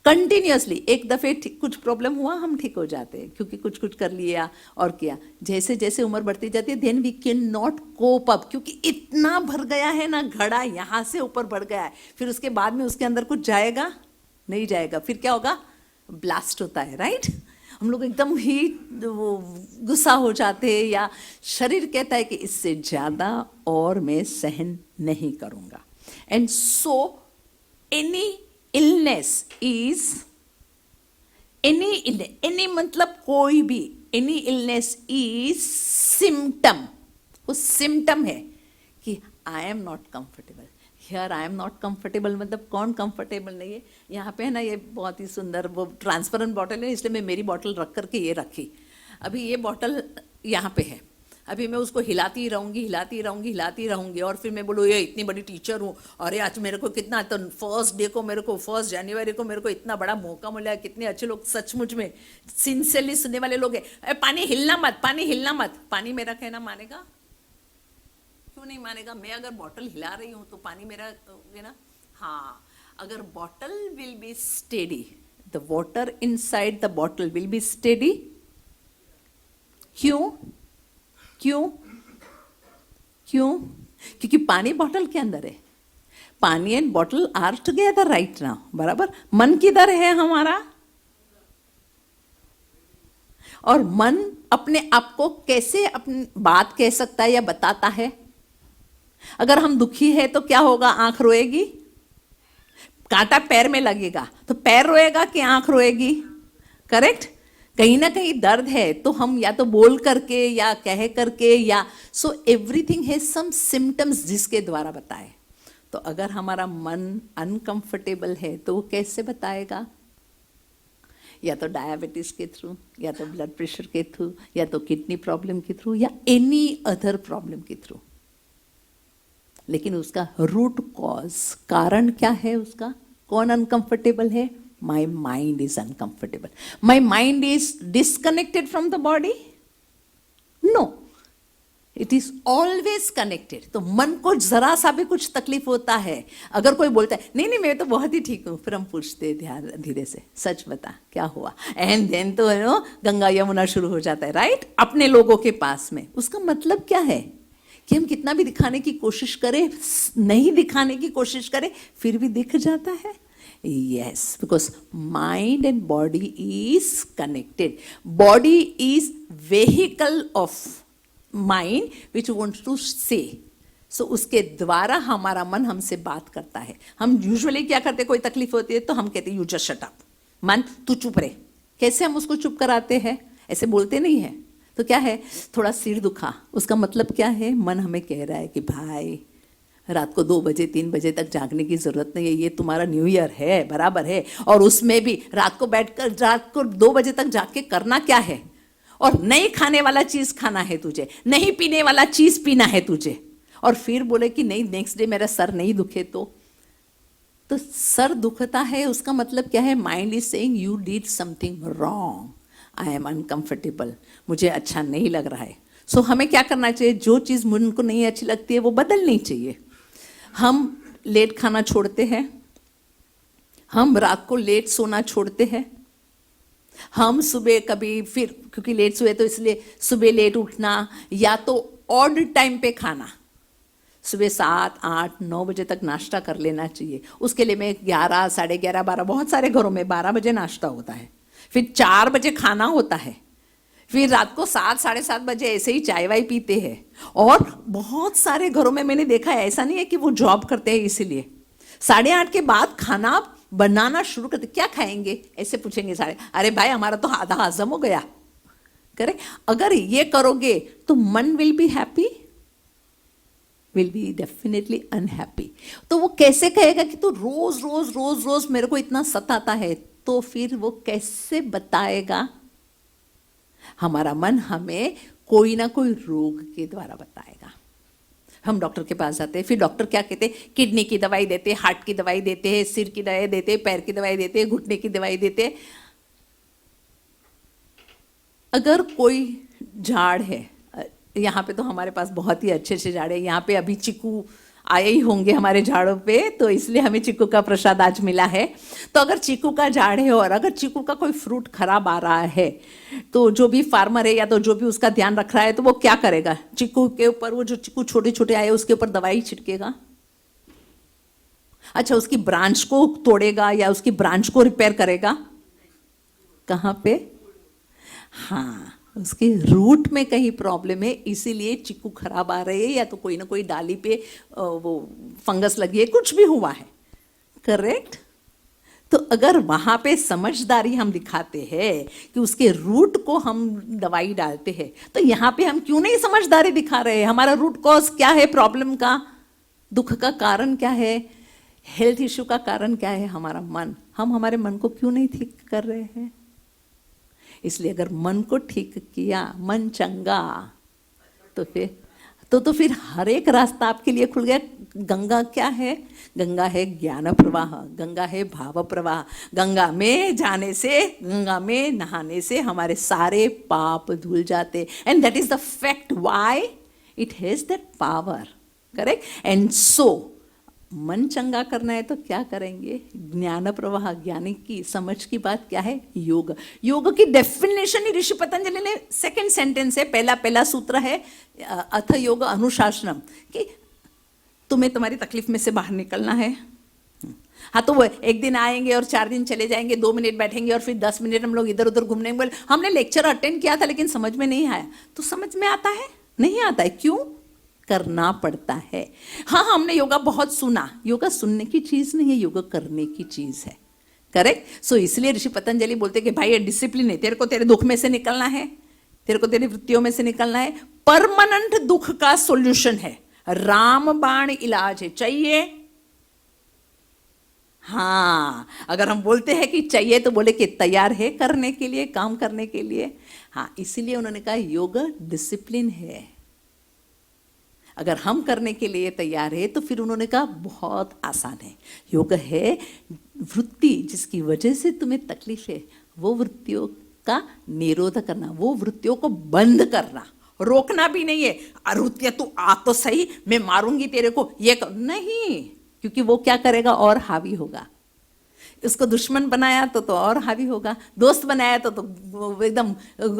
Continuously एक दफे कुछ प्रॉब्लम हुआ, हम ठीक हो जाते हैं क्योंकि कुछ कर लिया और किया. जैसे जैसे उम्र बढ़ती जाती है then we can not cope up, क्योंकि इतना भर गया है ना, घड़ा यहाँ से ऊपर बढ़ गया है. फिर उसके बाद में उसके अंदर कुछ जाएगा नहीं जाएगा, फिर क्या होगा, ब्लास्ट होता है, राइट? हम लोग एकदम ही गुस्सा हो जाते हैं, या शरीर कहता है कि इससे ज़्यादा और मैं सहन नहीं करूँगा. And so any illness is any मतलब कोई भी, any illness is symptom. वो symptom है कि I am not comfortable. Here I am not comfortable मतलब कौन comfortable नहीं है? यहाँ पे है ना, ये बहुत ही सुंदर वो ट्रांसपेरेंट बॉटल है, इसलिए मैं मेरी बॉटल रख करके ये रखी. अभी ये बॉटल यहाँ पे है, अभी मैं उसको हिलाती रहूंगी और फिर मैं बोलूँ ये इतनी बड़ी टीचर हूँ, अरे आज मेरे को कितना, तो फर्स्ट जनवरी को मेरे को इतना बड़ा मौका मिला है, कितने अच्छे लोग सचमुच में सिंसियरली सुनने वाले लोग हैं. पानी हिलना मत. पानी मेरा कहना मानेगा? क्यों नहीं मानेगा? मैं अगर बॉटल हिला रही हूँ तो पानी मेरा है ना. हाँ, अगर bottle will be steady, the water inside the bottle will be steady. क्यों? क्योंकि पानी बॉटल के अंदर है. पानी and bottle are together right now, बराबर. मन किधर है हमारा? और मन अपने आप को कैसे अपनी बात कह सकता है या बताता है? अगर हम दुखी है तो क्या होगा, आंख रोएगी. कांटा पैर में लगेगा तो पैर रोएगा कि आंख रोएगी? करेक्ट. कहीं ना कहीं दर्द है तो हम या तो बोल करके या कह करके, या so everything has some symptoms जिसके द्वारा बताए. तो अगर हमारा मन अनकंफर्टेबल है तो वो कैसे बताएगा? या तो डायबिटीज के थ्रू, या तो ब्लड प्रेशर के थ्रू, या तो किडनी प्रॉब्लम के थ्रू, या एनी अदर प्रॉब्लम के थ्रू. लेकिन उसका रूट कॉज, कारण क्या है उसका? कौन अनकंफर्टेबल है? My mind is uncomfortable. My mind is disconnected from the body? No. It is always connected. तो मन को जरा सा भी कुछ तकलीफ होता है, अगर कोई बोलता है नहीं मैं तो बहुत ही ठीक हूँ, फिर हम पूछते ध्यान धीरे से, सच बता क्या हुआ? एंड देन तो गंगा यमुना शुरू हो जाता है, राइट? अपने लोगों के पास में. उसका मतलब क्या है कि हम कितना भी दिखाने की कोशिश करें, नहीं दिखाने की कोशिश करें, फिर भी दिख जाता है. Yes, because mind and body is connected. Body is vehicle of mind which wants to say. So उसके द्वारा हमारा मन हमसे बात करता है. हम यूजुअली क्या करते, कोई तकलीफ होती है तो हम कहते यू जस्ट शट अप, मन तू चुप रहे. कैसे हम उसको चुप कराते हैं? ऐसे बोलते नहीं है. तो क्या है, थोड़ा सिर दुखा, उसका मतलब क्या है, मन हमें कह रहा है कि भाई रात को 2 बजे 3 बजे तक जागने की जरूरत नहीं है, ये तुम्हारा न्यू ईयर है, बराबर है. और उसमें भी रात को 2 बजे तक जाग के करना क्या है? और नहीं खाने वाला चीज खाना है तुझे, नहीं पीने वाला चीज पीना है तुझे, और फिर बोले कि नहीं नेक्स्ट डे मेरा सर नहीं दुखे तो सर दुखता है, उसका मतलब क्या है? Mind is saying you did something wrong, I am uncomfortable, मुझे अच्छा नहीं लग रहा है. सो हमें क्या करना चाहिए? जो चीज़ मन को नहीं अच्छी लगती है वो बदलनी चाहिए. हम लेट खाना छोड़ते हैं, हम रात को लेट सोना छोड़ते हैं, हम सुबह कभी फिर क्योंकि लेट सोए तो इसलिए सुबह लेट उठना, या तो ऑड टाइम पे खाना. सुबह 7, 8, 9 बजे तक नाश्ता कर लेना चाहिए. उसके लिए मैं 11, 11:30, 12, बहुत सारे घरों में 12 बजे नाश्ता होता है, फिर 4 बजे खाना होता है, फिर रात को 7 साढ़े 7 बजे ऐसे ही चाय वाय पीते हैं। और बहुत सारे घरों में मैंने देखा है, ऐसा नहीं है कि वो जॉब करते हैं इसीलिए 8:30 के बाद खाना बनाना शुरू करते। क्या खाएंगे ऐसे पूछेंगे सारे, अरे भाई हमारा तो आधा हजम हो गया। करे अगर ये करोगे तो मन will be happy, will be definitely unhappy. तो वो कैसे कहेगा कि तू रोज रोज रोज रोज मेरे को इतना सताता है, तो फिर वो कैसे बताएगा? हमारा मन हमें कोई ना कोई रोग के द्वारा बताएगा। हम डॉक्टर के पास जाते हैं, फिर डॉक्टर क्या कहते हैं, किडनी की दवाई देते, हार्ट की दवाई देते हैं, सिर की दवाई देते, पैर की दवाई देते, घुटने की दवाई देते। अगर कोई झाड़ है, यहाँ पे तो हमारे पास बहुत ही अच्छे अच्छे झाड़ है, यहाँ पे अभी चीकू आए ही होंगे हमारे झाड़ों पे, तो इसलिए हमें चीकू का प्रसाद आज मिला है। तो अगर चीकू का झाड़ है और अगर चीकू का कोई फ्रूट खराब आ रहा है, तो जो भी फार्मर है या तो जो भी उसका ध्यान रख रहा है, तो वो क्या करेगा? चीकू के ऊपर, वो जो चीकू छोटे छोटे आए उसके ऊपर दवाई छिड़केगा। अच्छा, उसकी ब्रांच को तोड़ेगा या उसकी ब्रांच को रिपेयर करेगा? कहाँ पे? हाँ, उसके रूट में कहीं प्रॉब्लम है, इसीलिए चीकू खराब आ रहे हैं, या तो कोई ना कोई डाली पे वो फंगस लगी है, कुछ भी हुआ है। करेक्ट? तो अगर वहां पे समझदारी हम दिखाते हैं कि उसके रूट को हम दवाई डालते हैं, तो यहाँ पे हम क्यों नहीं समझदारी दिखा रहे हैं? हमारा रूट कॉज क्या है? प्रॉब्लम का, दुख का कारण क्या है? हेल्थ इश्यू का कारण क्या है? हमारा मन। हम हमारे मन को क्यों नहीं ठीक कर रहे हैं? इसलिए अगर मन को ठीक किया, मन चंगा, तो फिर हर एक रास्ता आपके लिए खुल गया। गंगा क्या है? गंगा है ज्ञान प्रवाह, गंगा है भाव प्रवाह। गंगा में जाने से, गंगा में नहाने से हमारे सारे पाप धुल जाते। And that is the fact why it has that power. Correct? And so मन चंगा करना है तो क्या करेंगे? ज्ञान प्रवाह, ज्ञानी की समझ की बात क्या है? योग। योग की डेफिनेशन ही ऋषि पतंजलि ने, सेकंड सेंटेंस है, पहला सूत्र है, अथ योग अनुशासनम, कि तुम्हें तुम्हारी तकलीफ में से बाहर निकलना है। हाँ, तो वो एक दिन आएंगे और 4 दिन चले जाएंगे, 2 मिनट बैठेंगे और फिर 10 मिनट हम लोग इधर उधर घूमने बोले हमने लेक्चर अटेंड किया था लेकिन समझ में नहीं आया। तो समझ में आता है? नहीं आता है। क्यों? करना पड़ता है। हाँ, हमने योगा बहुत सुना, योगा सुनने की चीज नहीं है, योगा करने की चीज है। करेक्ट? सो इसलिए ऋषि पतंजलि बोलते कि भाई ये डिसिप्लिन है, तेरे को तेरे दुख में से निकलना है, तेरे को तेरी वृत्तियों में से निकलना है। परमानेंट दुख का सॉल्यूशन है, रामबाण इलाज है। चाहिए? हाँ, अगर हम बोलते हैं कि चाहिए तो बोले कि तैयार है करने के लिए, काम करने के लिए। हाँ, इसीलिए उन्होंने कहा योग डिसिप्लिन है। अगर हम करने के लिए तैयार है तो फिर उन्होंने कहा बहुत आसान है। योग है वृत्ति जिसकी वजह से तुम्हें तकलीफ है, वो वृत्तियों का निरोध करना, वो वृत्तियों को बंद करना, रोकना भी नहीं है। अरुत्य तू आ तो सही, मैं मारूंगी तेरे को, ये नहीं, क्योंकि वो क्या करेगा? और हावी होगा। उसको दुश्मन बनाया तो और हावी होगा, दोस्त बनाया तो एकदम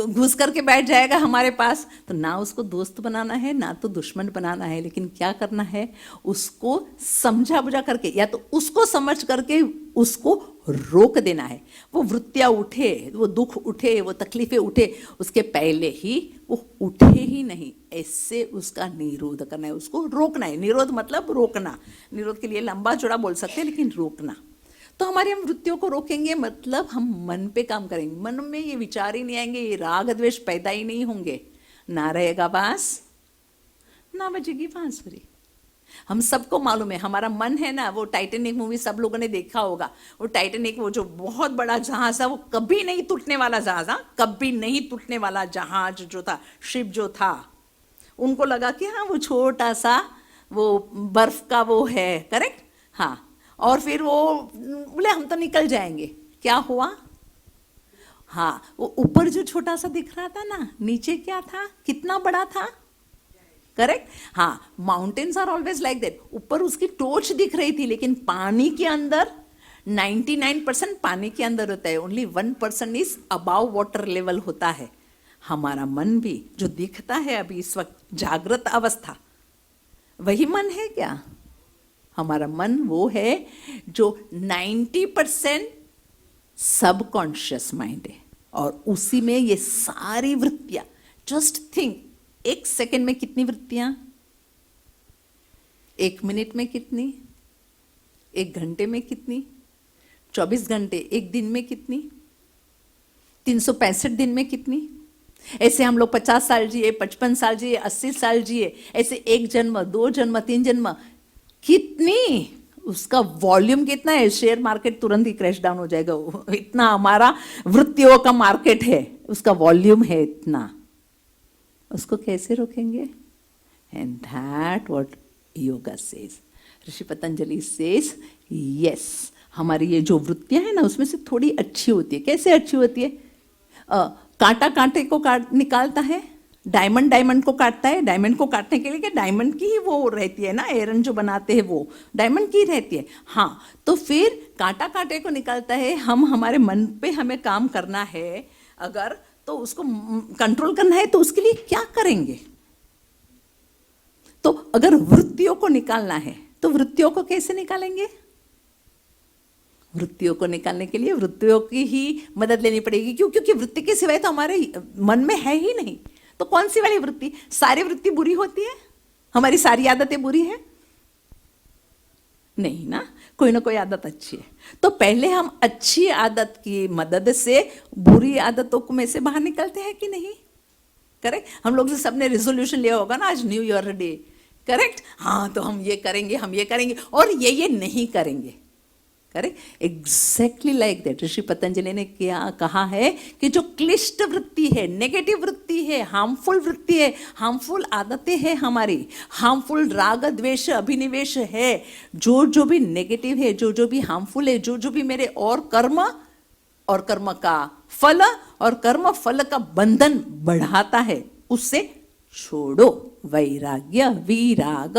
घुस करके बैठ जाएगा हमारे पास। तो ना उसको दोस्त बनाना है ना तो दुश्मन बनाना है, लेकिन क्या करना है? उसको समझा बुझा करके, या तो उसको समझ करके उसको रोक देना है। वो वृत्तियां उठे, वो दुख उठे, वो तकलीफें उठे, उसके पहले ही वो उठे ही नहीं, ऐसे उसका निरोध करना है, उसको रोकना है। निरोध मतलब रोकना। निरोध के लिए लंबा चौड़ा बोल सकते हैं, लेकिन रोकना। तो हमारी हम वृत्तियों को रोकेंगे मतलब हम मन पे काम करेंगे। मन में ये विचार ही नहीं आएंगे, ये राग द्वेष पैदा ही नहीं होंगे, ना रहेगा बांस ना बजेगी बांसुरी। हम सबको मालूम है हमारा मन है ना, वो टाइटैनिक मूवी सब लोगों ने देखा होगा। वो टाइटैनिक, वो जो बहुत बड़ा जहाज था, वो कभी नहीं टूटने वाला जहाज, कभी नहीं टूटने वाला जहाज जो था, शिप जो था, उनको लगा कि हाँ वो छोटा सा वो बर्फ का वो है। करेक्ट? हाँ, और फिर वो बोले हम तो निकल जाएंगे। क्या हुआ? हाँ, वो ऊपर जो छोटा सा दिख रहा था ना, नीचे क्या था? कितना बड़ा था? करेक्ट? हाँ, mountains are always like that. ऊपर उसकी टोच दिख रही थी, लेकिन पानी के अंदर 99% पानी के अंदर होता है, only 1% is above water level होता है। हमारा मन भी जो दिखता है अभी इस वक्त जागृत अवस्था, वही मन है क्या? हमारा मन वो है जो 90% सबकॉन्शियस माइंड है, और उसी में ये सारी वृत्तियां, जस्ट थिंक, 1 सेकंड में कितनी वृत्तियां, 1 मिनट में कितनी, 1 घंटे में कितनी, 24 घंटे 1 दिन में कितनी, 365 दिन में कितनी। ऐसे हम लोग 50 साल जिए, 55 साल जिए, 80 साल जिए, ऐसे 1 जन्म, 2 जन्म, 3 जन्म, कितनी, उसका वॉल्यूम कितना है। शेयर मार्केट तुरंत ही क्रैश डाउन हो जाएगा, इतना हमारा वृत्तियों का मार्केट है, उसका वॉल्यूम है इतना, उसको कैसे रोकेंगे। And that what yoga says, Rishi Patanjali says, yes, हमारी ये जो वृत्तियां है ना उसमें से थोड़ी अच्छी होती है। कैसे अच्छी होती है, कांटा कांटे को निकालता है, डायमंड डायमंड को काटता है। डायमंड को काटने के लिए क्या डायमंड की ही वो रहती है ना, आयरन जो बनाते हैं वो डायमंड की रहती है। हाँ, तो फिर कांटा कांटे को निकालता है। हम हमारे मन पे हमें काम करना है अगर, तो उसको कंट्रोल करना है, तो उसके लिए क्या करेंगे। तो अगर वृत्तियों को निकालना है तो वृत्तियों को कैसे निकालेंगे। वृत्तियों को निकालने के लिए वृत्तियों की ही मदद लेनी पड़ेगी। क्यों? क्योंकि वृत्ति के सिवाय तो हमारे मन में है ही नहीं। तो कौन सी वाली वृत्ति, सारी वृत्ति बुरी होती है, हमारी सारी आदतें बुरी है नहीं ना, कोई ना कोई आदत अच्छी है। तो पहले हम अच्छी आदत की मदद से बुरी आदतों में से बाहर निकलते हैं कि नहीं। करेक्ट, हम लोग से सबने रिजोल्यूशन लिया होगा ना, आज न्यू ईयर डे, करेक्ट, हाँ तो हम ये करेंगे, हम ये करेंगे और ये नहीं करेंगे। करेक्ट, एग्जैक्टली लाइक दैट ऋषि पतंजलि ने क्या कहा है कि जो क्लिष्ट वृत्ति है, नेगेटिव वृत्ति है, हार्मफुल वृत्ति है, हार्मफुल आदतें हैं हमारी, हार्मफुल राग द्वेष अभिनिवेश है, जो भी नेगेटिव है, जो भी हार्मफुल है, जो भी मेरे और कर्म का फल और कर्म फल का बंधन बढ़ाता है, उससे छोड़ो। वैराग्य, विराग,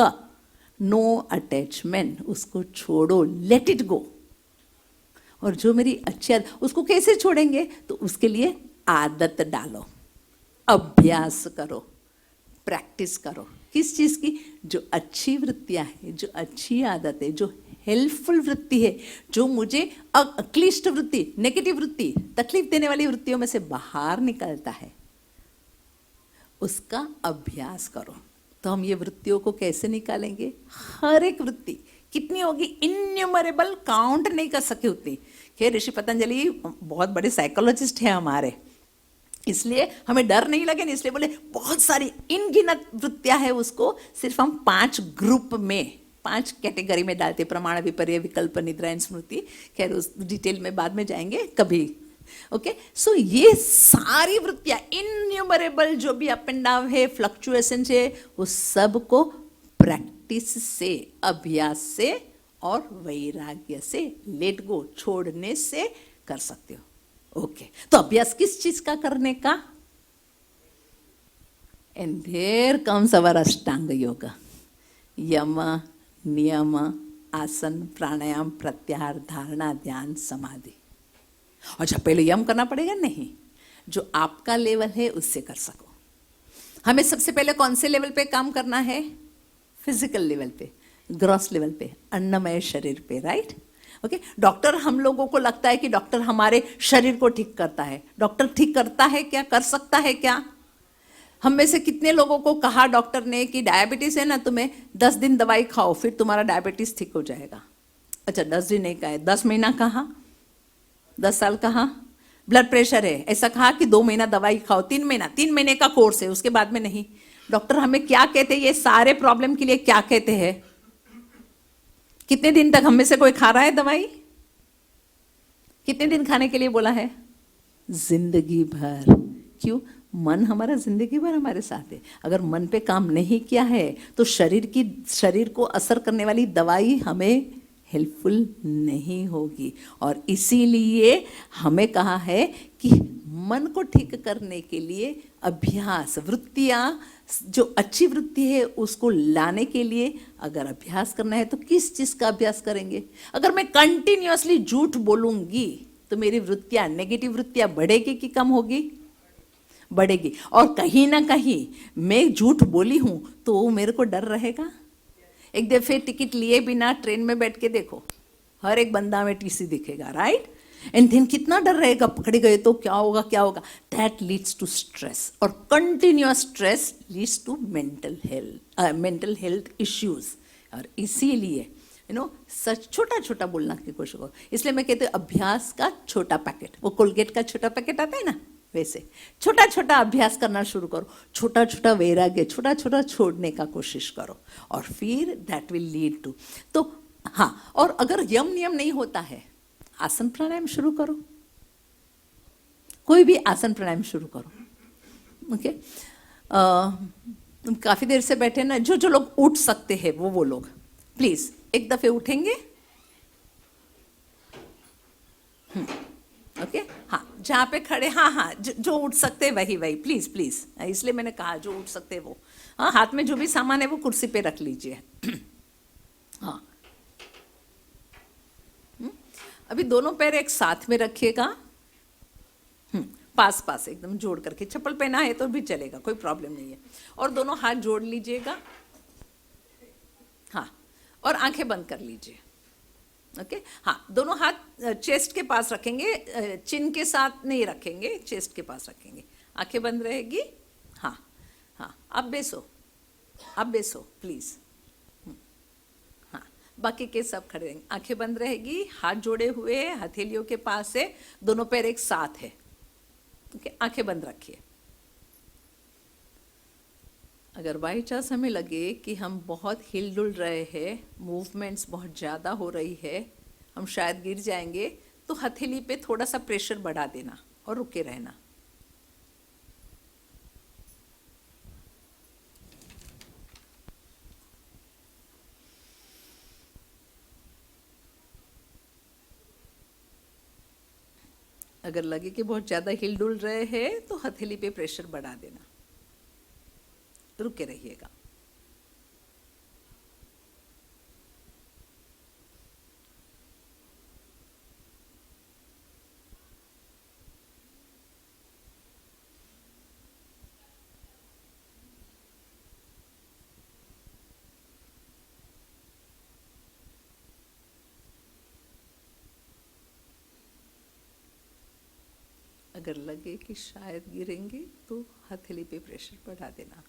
नो अटैचमेंट, उसको छोड़ो, लेट इट गो। और जो मेरी अच्छी आदत, उसको कैसे छोड़ेंगे, तो उसके लिए आदत डालो, अभ्यास करो, प्रैक्टिस करो। किस चीज की, जो अच्छी वृत्तियां हैं, जो अच्छी आदत है, जो हेल्पफुल वृत्ति है, जो मुझे अक्लिष्ट वृत्ति, नेगेटिव वृत्ति, तकलीफ देने वाली वृत्तियों में से बाहर निकलता है, उसका अभ्यास करो। तो हम ये वृत्तियों को कैसे निकालेंगे। हर एक वृत्ति कितनी होगी, इन्यूमरेबल, काउंट नहीं कर सके उतनी। खैर ऋषि पतंजलि बहुत बड़े साइकोलॉजिस्ट हैं हमारे, इसलिए हमें डर नहीं लगे ना, इसलिए बोले बहुत सारी इनगिनत वृत्तियां है, उसको सिर्फ हम 5 ग्रुप में, 5 कैटेगरी में डालते, प्रमाण, विपर्य, विकल्प, निद्रा, स्मृति। खैर उस डिटेल में बाद में जाएंगे कभी। ओके, सो ये सारी वृत्तियां इन्यूमरेबल, जो भी अप एंड डाउन है, फ्लक्चुएशन है, वो सब को प्रैक्टिस से, अभ्यास से और वैराग्य से, लेट गो, छोड़ने से कर सकते हो। ओके, तो अभ्यास किस चीज का करने का। एंड देयर कम्स अवर अष्टांग योग, यम, नियम, आसन, प्राणायाम, प्रत्याहार, धारणा, ध्यान, समाधि। अच्छा, पहले यम करना पड़ेगा, नहीं, जो आपका लेवल है उससे कर सको। हमें सबसे पहले कौन से लेवल पे काम करना है, फिजिकल लेवल पे, ग्रॉस लेवल पे, अन्नमय शरीर पे, राइट। ओके, डॉक्टर, हम लोगों को लगता है कि डॉक्टर हमारे शरीर को ठीक करता है। डॉक्टर ठीक करता है क्या, कर सकता है क्या। हम में से कितने लोगों को कहा डॉक्टर ने कि डायबिटीज है ना, तुम्हें 10 दिन दवाई खाओ फिर तुम्हारा डायबिटीज ठीक हो जाएगा। अच्छा, 10 दिन नहीं कहा, 10 महीना कहा, 10 साल कहा। ब्लड प्रेशर है, ऐसा कहा कि 2 महीना दवाई खाओ, 3 महीने का कोर्स है, उसके बाद में नहीं। डॉक्टर हमें क्या कहते हैं, ये सारे प्रॉब्लम के लिए क्या कहते हैं, कितने दिन तक हम में से कोई खा रहा है दवाई, कितने दिन खाने के लिए बोला है, जिंदगी भर। क्यों, मन हमारा जिंदगी भर हमारे साथ है। अगर मन पे काम नहीं किया है तो शरीर को असर करने वाली दवाई हमें हेल्पफुल नहीं होगी। और इसीलिए हमें कहा है कि मन को ठीक करने के लिए अभ्यास, वृत्तियाँ, जो अच्छी वृत्ति है उसको लाने के लिए अगर अभ्यास करना है तो किस चीज़ का अभ्यास करेंगे। अगर मैं कंटिन्यूअसली झूठ बोलूँगी तो मेरी वृत्तियाँ, नेगेटिव वृत्तियाँ बढ़ेगी कि कम होगी, बढ़ेगी। और कहीं ना कहीं मैं झूठ बोली हूँ तो मेरे को डर रहेगा। एक दफे टिकट लिए बिना ट्रेन में बैठ के देखो, हर एक बंदा में टीसी दिखेगा, राइट। एंड देन कितना डर रहेगा, पकड़े गए तो क्या होगा क्या होगा. दैट लीड्स टू स्ट्रेस, और continuous stress leads to mental health issues. और इसीलिए सच छोटा छोटा बोलना की कोशिश करो. इसलिए मैं कहती हूँ अभ्यास का छोटा पैकेट, वो कोलगेट का छोटा पैकेट आता है ना, वैसे छोटा छोटा अभ्यास करना शुरू करो. छोटा छोटा वैराग्य, छोटा छोटा छोड़ने का कोशिश करो, और फिर दैट विल लीड टू. तो हाँ, और अगर यम नियम नहीं होता है, आसन प्राणायाम शुरू करो. कोई भी आसन प्राणायाम शुरू करो. ओके, तुम काफी देर से बैठे ना, जो लोग उठ सकते हैं वो लोग प्लीज एक दफे उठेंगे. ओके, हाँ, जहाँ पे खड़े, हाँ, जो उठ सकते हैं वही प्लीज प्लीज. इसलिए मैंने कहा जो उठ सकते हैं वो. हाँ, हाथ में जो भी सामान है वो कुर्सी पे रख लीजिए. हाँ, अभी दोनों पैर एक साथ में रखिएगा, पास पास एकदम जोड़ करके. चप्पल पहना है तो भी चलेगा, कोई प्रॉब्लम नहीं है. और दोनों हाथ जोड़ लीजिएगा. हाँ, और आंखें बंद कर लीजिए. ओके, हाँ, दोनों हाथ चेस्ट के पास रखेंगे, चिन के साथ नहीं रखेंगे, चेस्ट के पास रखेंगे. आंखें बंद रहेगी. हाँ हाँ, आप बेसो प्लीज. हाँ, बाकी के सब खड़े रहेंगे. आंखें बंद रहेगी, हाथ जोड़े हुए, हथेलियों के पास है, दोनों पैर एक साथ है. ओके, आंखें बंद रखिए. अगर बाई चांस हमें लगे कि हम बहुत हिल डुल रहे हैं, मूवमेंट्स बहुत ज़्यादा हो रही है, हम शायद गिर जाएंगे, तो हथेली पे थोड़ा सा प्रेशर बढ़ा देना और रुके रहना. अगर लगे कि बहुत ज़्यादा हिल डुल रहे हैं तो हथेली पे प्रेशर बढ़ा देना, रुके रहिएगा. अगर लगे कि शायद गिरेंगे तो हथेली पे प्रेशर बढ़ा देना.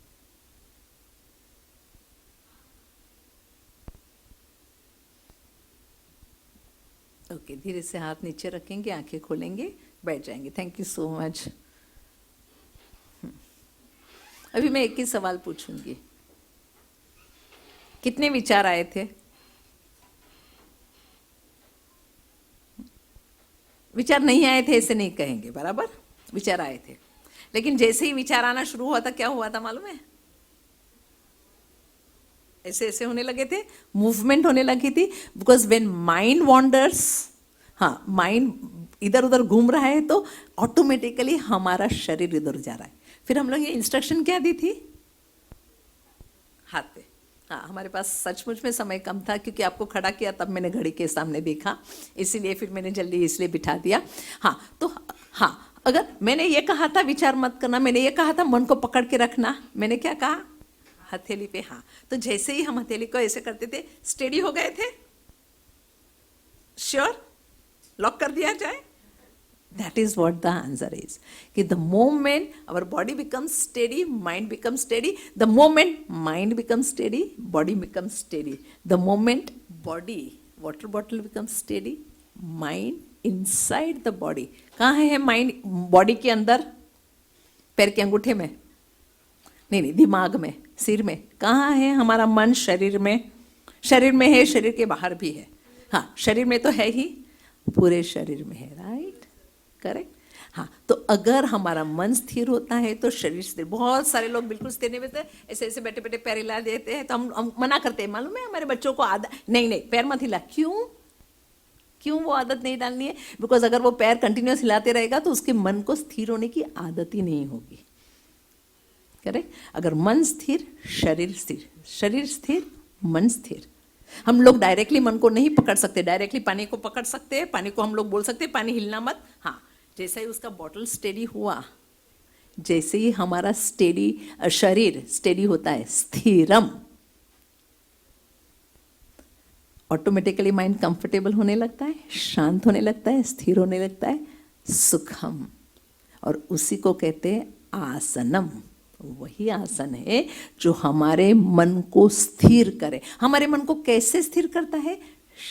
ओके, धीरे से हाथ नीचे रखेंगे, आंखें खोलेंगे, बैठ जाएंगे. Thank you so much. अभी मैं एक ही सवाल पूछूंगी. कितने विचार आए थे? विचार नहीं आए थे ऐसे नहीं कहेंगे, बराबर. विचार आए थे, लेकिन जैसे ही विचार आना शुरू हुआ था, क्या हुआ था मालूम है? ऐसे ऐसे होने लगे थे, मूवमेंट होने लगी थी. बिकॉज व्हेन माइंड वॉन्डर्स, हाँ, माइंड इधर उधर घूम रहा है तो ऑटोमेटिकली हमारा शरीर इधर जा रहा है. फिर हम लोग ये इंस्ट्रक्शन क्या दी थी? हाथ पे. हाँ, हमारे पास सचमुच में समय कम था, क्योंकि आपको खड़ा किया तब मैंने घड़ी के सामने देखा, इसीलिए फिर मैंने जल्दी इसलिए बिठा दिया. हाँ, तो हाँ, अगर मैंने ये कहा था विचार मत करना, मैंने ये कहा था मन को पकड़ के रखना, मैंने क्या कहा? हथेली पे. हाँ, तो जैसे ही हम हथेली को ऐसे करते थे, स्टेडी हो गए थे. श्योर? लॉक कर दिया जाए? That is what the answer is. कि the moment our body becomes steady, mind becomes steady. The moment mind becomes steady, body becomes steady. The moment body, water bottle becomes steady, mind inside the body. कहाँ है mind body के अंदर? पैर के अंगूठे में? नहीं, दिमाग में, सिर में. कहाँ है हमारा मन? शरीर में. शरीर में है, शरीर के बाहर भी है. हाँ, शरीर में तो है ही, पूरे शरीर में है. Right, correct. हाँ, तो अगर हमारा मन स्थिर होता है तो शरीर स्थिर. बहुत सारे लोग बिल्कुल स्थिर नहीं होते, ऐसे ऐसे बैठे बैठे पैर हिला देते हैं, तो हम मना करते हैं. मालूम है हमारे बच्चों को आदत, नहीं पैर मत हिला. क्यों वो आदत नहीं डालनी है? बिकॉज अगर वो पैर कंटिन्यूस हिलाते रहेगा तो उसके मन को स्थिर होने की आदत ही नहीं होगी. करेक्ट. अगर मन स्थिर, शरीर स्थिर, शरीर स्थिर, मन स्थिर. हम लोग डायरेक्टली मन को नहीं पकड़ सकते, डायरेक्टली पानी को पकड़ सकते हैं, पानी को हम लोग बोल सकते हैं पानी हिलना मत. हाँ, जैसे ही उसका बॉटल स्टेडी हुआ, जैसे ही हमारा स्टेडी शरीर स्टेडी होता है, स्थिरम, ऑटोमेटिकली माइंड कंफर्टेबल होने लगता है, शांत होने लगता है, स्थिर होने लगता है, सुखम। और उसी को कहते हैं आसनम। वही आसन है जो हमारे मन को स्थिर करे। हमारे मन को कैसे स्थिर करता है?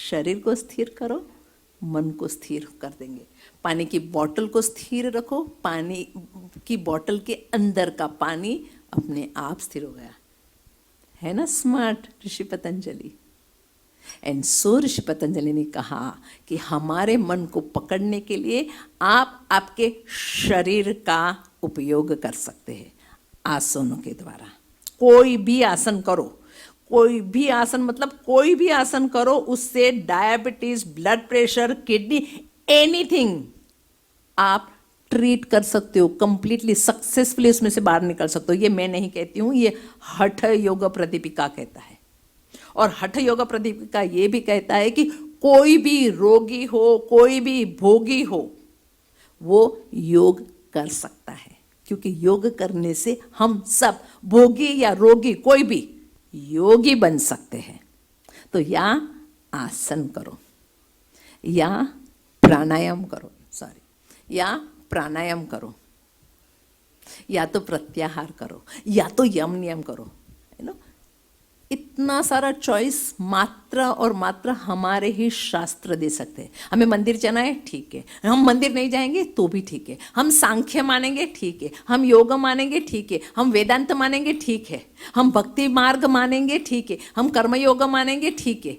शरीर को स्थिर करो, मन को स्थिर कर देंगे। पानी की बोतल को स्थिर रखो, पानी की बोतल के अंदर का पानी अपने आप स्थिर हो गया। है ना smart Rishi Patanjali? And so Rishi Patanjali ने कहा कि हमारे मन को पकड़ने के लिए आप आपके शरीर का उपयोग कर सकते हैं आसनों के द्वारा। कोई भी आसन करो, कोई भी आसन मतलब कोई भी आसन करो, उससे diabetes, blood pressure, kidney, anything आप ट्रीट कर सकते हो, कंप्लीटली सक्सेसफुली उसमें से बाहर निकल सकते हो। ये मैं नहीं कहती हूँ, ये हठ योग प्रदीपिका कहता है। और हठ योग प्रदीपिका ये भी कहता है कि कोई भी रोगी हो, कोई भी भोगी हो, वो योग कर सकता है, क्योंकि योग करने से हम सब, भोगी या रोगी, कोई भी योगी बन सकते हैं। तो या आसन करो, या प्राणायाम करो, या प्राणायाम करो, या तो प्रत्याहार करो, या तो यम नियम करो। यू नो, इतना सारा चॉइस मात्र और मात्र हमारे ही शास्त्र दे सकते हैं। हमें मंदिर जाना है, ठीक है, हम मंदिर नहीं जाएंगे तो भी ठीक है, हम सांख्य मानेंगे, ठीक है, हम योग मानेंगे, ठीक है, हम वेदांत मानेंगे, ठीक है, हम भक्ति मार्ग मानेंगे, ठीक है, हम कर्मयोग मानेंगे, ठीक है।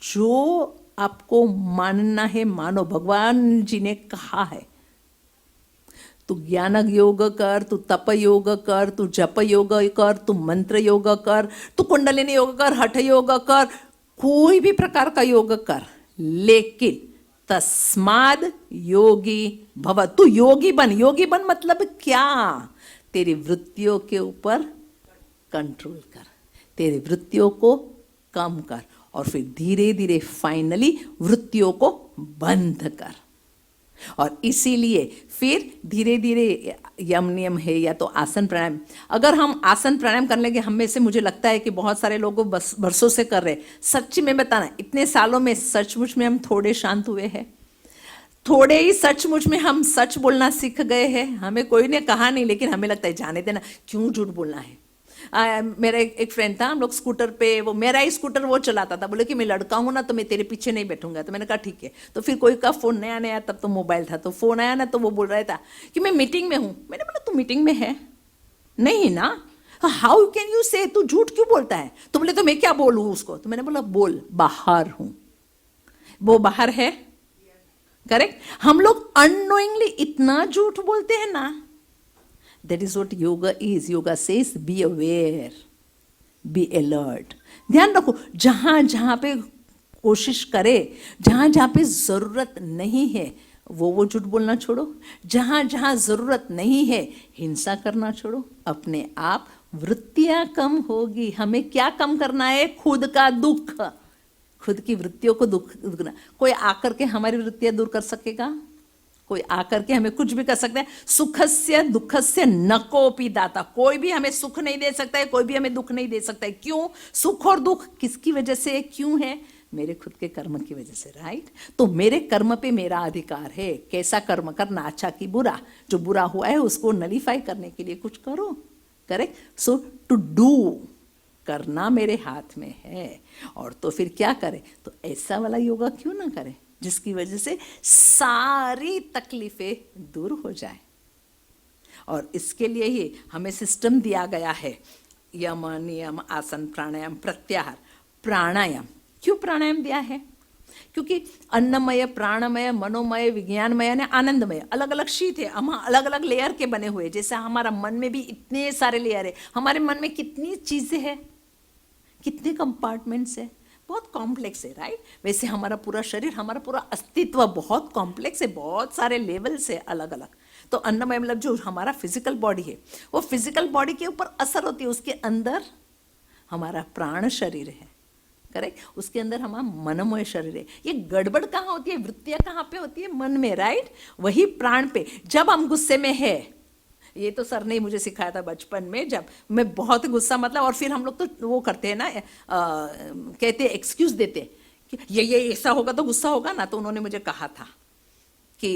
जो आपको मानना है मानो। भगवान जी ने कहा है तू ज्ञान योग कर, तू तप योग कर, तू जप योग कर, तू मंत्र योग कर, तू कुंडलिनी योग कर, हठ योग कर, कोई भी प्रकार का योग कर, लेकिन तस्माद योगी भव। तू योगी बन। योगी बन मतलब क्या? तेरी वृत्तियों के ऊपर कंट्रोल कर, तेरी वृत्तियों को कम कर, और फिर धीरे धीरे फाइनली वृत्तियों को बंद कर। और इसीलिए फिर धीरे धीरे यम नियम है, या तो आसन प्राणायाम। अगर हम आसन प्राणायाम कर लेंगे, हम में से मुझे लगता है कि बहुत सारे लोग बरसों से कर रहे हैं। सच्ची में बताना, इतने सालों में सचमुच में हम थोड़े शांत हुए हैं, थोड़े ही सचमुच में हम सच बोलना सीख गए हैं। हमें कोई ने कहा नहीं, लेकिन हमें लगता है जाने देना, क्यों झूठ बोलना है। मेरा एक फ्रेंड था, हम लोग स्कूटर पे, वो मेरा ही स्कूटर वो चलाता था, बोले कि मैं लड़का हूँ ना तो मैं तेरे पीछे नहीं बैठूंगा। तो मैंने कहा ठीक है। तो फिर कोई का फ़ोन नया नया, तब तो मोबाइल था, तो फ़ोन आया ना, तो वो बोल रहा था कि मैं मीटिंग में हूँ। मैंने बोला तू मीटिंग में है? नहीं ना। हाउ कैन यू से, तू झूठ क्यों बोलता है? तो बोले तो मैं क्या बोलूँ उसको? तो मैंने बोला बोल, बाहर हूँ। वो बाहर है, करेक्ट। हम लोग अननोइंगली इतना झूठ बोलते हैं ना। That is what yoga is. Yoga says be aware, be alert. ध्यान रखो, जहाँ जहाँ पे कोशिश करे, जहाँ जहाँ पे ज़रूरत नहीं है वो झूठ बोलना छोड़ो। जहाँ जहाँ ज़रूरत नहीं है हिंसा करना छोड़ो। अपने आप वृत्तियाँ कम होगी। हमें क्या कम करना है? खुद का दुख, खुद की वृत्तियों को दुखना। कोई आकर के हमारी वृत्तियाँ दूर कर सकेगा? कोई आकर के हमें कुछ भी कर सकता है? सुखस्य दुखस्य न कोपि दाता। कोई भी हमें सुख नहीं दे सकता है, कोई भी हमें दुख नहीं दे सकता है। क्यों? सुख और दुख किसकी वजह से क्यों है? मेरे खुद के कर्म की वजह से, राइट। तो मेरे कर्म पे मेरा अधिकार है। कैसा कर्म करना, अच्छा कि बुरा। जो बुरा हुआ है उसको नलीफाई करने के लिए कुछ करो, करेक्ट। सो टू डू, करना मेरे हाथ में है। और तो फिर क्या करें? तो ऐसा वाला योगा क्यों ना करें जिसकी वजह से सारी तकलीफें दूर हो जाए। और इसके लिए ही हमें सिस्टम दिया गया है, यम नियम, आसन, प्राणायाम, प्रत्याहार। प्राणायाम क्यों प्राणायाम दिया है? क्योंकि अन्नमय, प्राणमय, मनोमय, विज्ञानमय ने आनंदमय, अलग अलग शीट है। हम अलग अलग लेयर के बने हुए। जैसे हमारा मन में भी इतने सारे लेयर है। हमारे मन में कितनी चीजें हैं, कितने कंपार्टमेंट्स है, बहुत कॉम्प्लेक्स है, राइट। वैसे हमारा पूरा शरीर, हमारा पूरा अस्तित्व बहुत कॉम्प्लेक्स है, बहुत सारे लेवल्स है अलग अलग। तो अन्नमय मतलब जो हमारा फिजिकल बॉडी है, वो फिजिकल बॉडी के ऊपर असर होती है। उसके अंदर हमारा प्राण शरीर है, करेक्ट। उसके अंदर हमारा मनमय शरीर है। ये गड़बड़ कहाँ होती है? वृत्तियाँ कहाँ पे होती है? मन में, राइट। वही प्राण पे। जब हम गुस्से में है ये तो सर ने मुझे सिखाया था बचपन में, जब मैं बहुत गुस्सा मतलब, और फिर हम लोग तो वो करते हैं ना, कहते हैं एक्सक्यूज देते हैं कि ये ऐसा होगा तो गुस्सा होगा ना। तो उन्होंने मुझे कहा था कि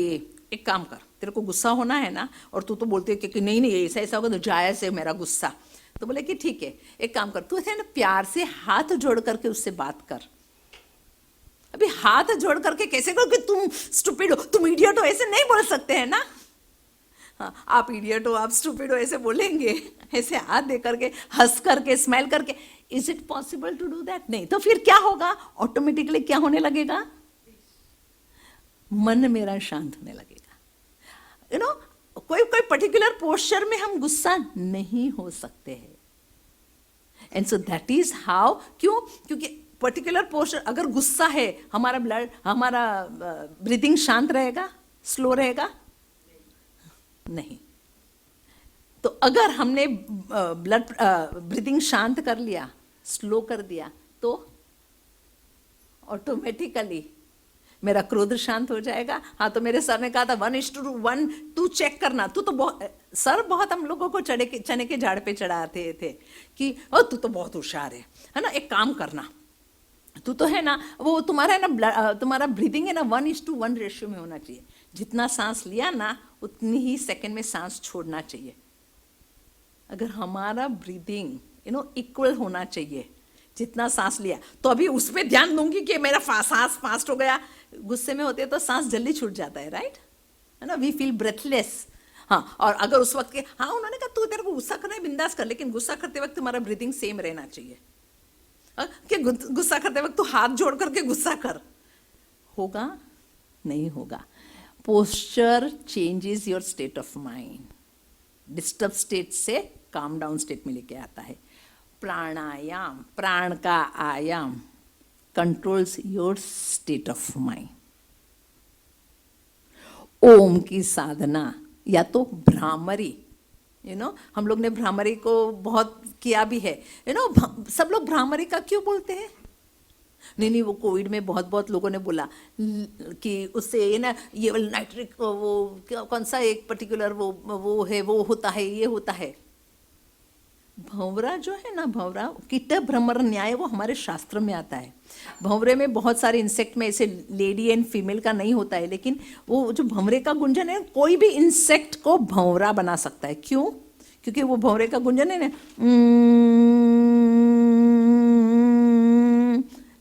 एक काम कर, तेरे को गुस्सा होना है ना, और तू तो बोलती है कि नहीं नहीं ऐसा ऐसा होगा, तो जायज़ है मेरा गुस्सा। तो बोले कि ठीक है, एक काम कर, तू ऐसे ना प्यार से हाथ जोड़ करके उससे बात कर। अभी हाथ जोड़ करके कैसे करो कि तुम स्टूपिड हो, तुम इडियट हो, ऐसे नहीं बोल सकते हैं ना। हाँ, आप इडियट हो, आप स्टूपिड हो ऐसे बोलेंगे, ऐसे हाथ दे करके, हंस करके, स्माइल करके, is it possible to do that? नहीं। तो फिर क्या होगा, ऑटोमेटिकली क्या होने लगेगा, मन मेरा शांत होने लगेगा। यू नो, कोई कोई पर्टिकुलर पोस्चर में हम गुस्सा नहीं हो सकते हैं, and so that is how, क्यों, क्योंकि पर्टिकुलर पोस्चर, अगर गुस्सा है, हमारा ब्लड, हमारा ब्रीदिंग शांत रहेगा, स्लो रहेगा? नहीं। तो अगर हमने ब्लड ब्रीदिंग शांत कर लिया, स्लो कर दिया, तो ऑटोमेटिकली मेरा क्रोध शांत हो जाएगा। हाँ, तो मेरे सर ने कहा था 1:1 तू चेक करना। तू तो बहुत, सर बहुत हम लोगों को चने के झाड़ पे चढ़ाते थे कि ओ तू तो बहुत होशियार है ना, एक काम करना, तू तो है ना, वो तुम्हारा है ना, तुम्हारा ब्रीदिंग है ना 1:1 रेशियो में होना चाहिए। जितना सांस लिया ना, उतनी ही सेकंड में सांस छोड़ना चाहिए। अगर हमारा ब्रीदिंग इक्वल होना चाहिए, जितना सांस लिया, तो अभी उस पर ध्यान दूंगी कि मेरा सांस फास्ट हो गया। गुस्से में होते हैं तो सांस जल्दी छूट जाता है, राइट, है ना, वी फील ब्रेथलेस। हाँ, और अगर उस वक्त के, हाँ उन्होंने कहा तू तेरे को गुस्सा करना है बिंदास कर, लेकिन गुस्सा करते वक्त तुम्हारा ब्रीदिंग सेम रहना चाहिए। कि गुस्सा करते वक्त तो हाथ जोड़ करके गुस्सा कर, होगा नहीं होगा। Posture changes your state of mind, disturb state से काम डाउन स्टेट में लेके आता है। प्राणायाम, प्राण का आयाम controls your state of mind. ओम की साधना या तो भ्रामरी, हम लोग ने भ्रामरी को बहुत किया भी है। सब लोग भ्रामरी का क्यों बोलते हैं? नहीं, वो कोविड में बहुत लोगों ने बोला कि उससे ये ना, ये नाइट्रिक, वो कौन सा एक पर्टिकुलर वो है, वो होता है, ये होता है। भंवरा जो है ना, भंवरा कीट भ्रमर न्याय, वो हमारे शास्त्र में आता है। भंवरे में बहुत सारे इंसेक्ट में ऐसे लेडी एंड फीमेल का नहीं होता है, लेकिन वो जो भंवरे का गुंजन है, कोई भी इंसेक्ट को भंवरा बना सकता है। क्यों? क्योंकि वो भंवरे का गुंजन है ना,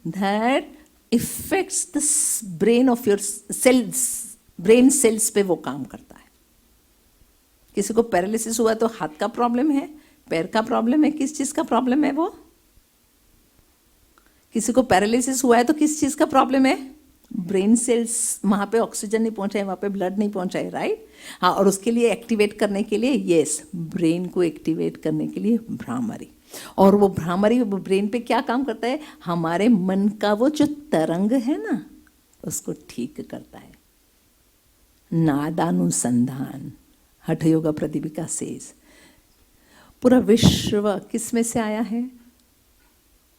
that effects the brain of your cells, brain cells पे वो काम करता है। किसी को पैरालिसिस हुआ तो हाथ का प्रॉब्लम है, पैर का प्रॉब्लम है, किस चीज का प्रॉब्लम है वो? किसी को पैरालिसिस हुआ है तो किस चीज का प्रॉब्लम है? ब्रेन सेल्स, वहां पे ऑक्सीजन नहीं पहुंचाए, वहां पे ब्लड नहीं पहुंचाए, राइट। हाँ, और उसके लिए एक्टिवेट करने के लिए, यस, ब्रेन को एक्टिवेट करने के लिए भ्रामरी। और वो भ्रामरी ब्रेन पे क्या काम करता है? हमारे मन का वो जो तरंग है ना, उसको ठीक करता है। नादानुसंधान, हठ योगा प्रदीपिका सेज, पूरा विश्व किस में से आया है?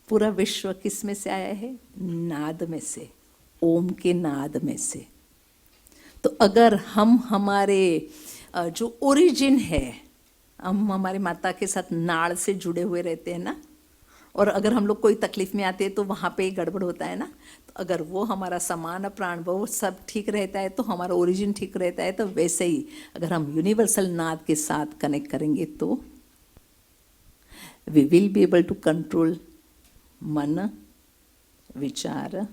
पूरा विश्व किस में से आया है? नाद में से, ओम के नाद में से। तो अगर हम हमारे जो ओरिजिन है, हम हमारे माता के साथ नाड़ से जुड़े हुए रहते हैं ना, और अगर हम लोग कोई तकलीफ में आते हैं तो वहाँ पे गड़बड़ होता है ना, तो अगर वो हमारा समान प्राण वो सब ठीक रहता है तो हमारा ओरिजिन ठीक रहता है। तो वैसे ही अगर हम यूनिवर्सल नाद के साथ कनेक्ट करेंगे तो we will be able to control मन, विचार,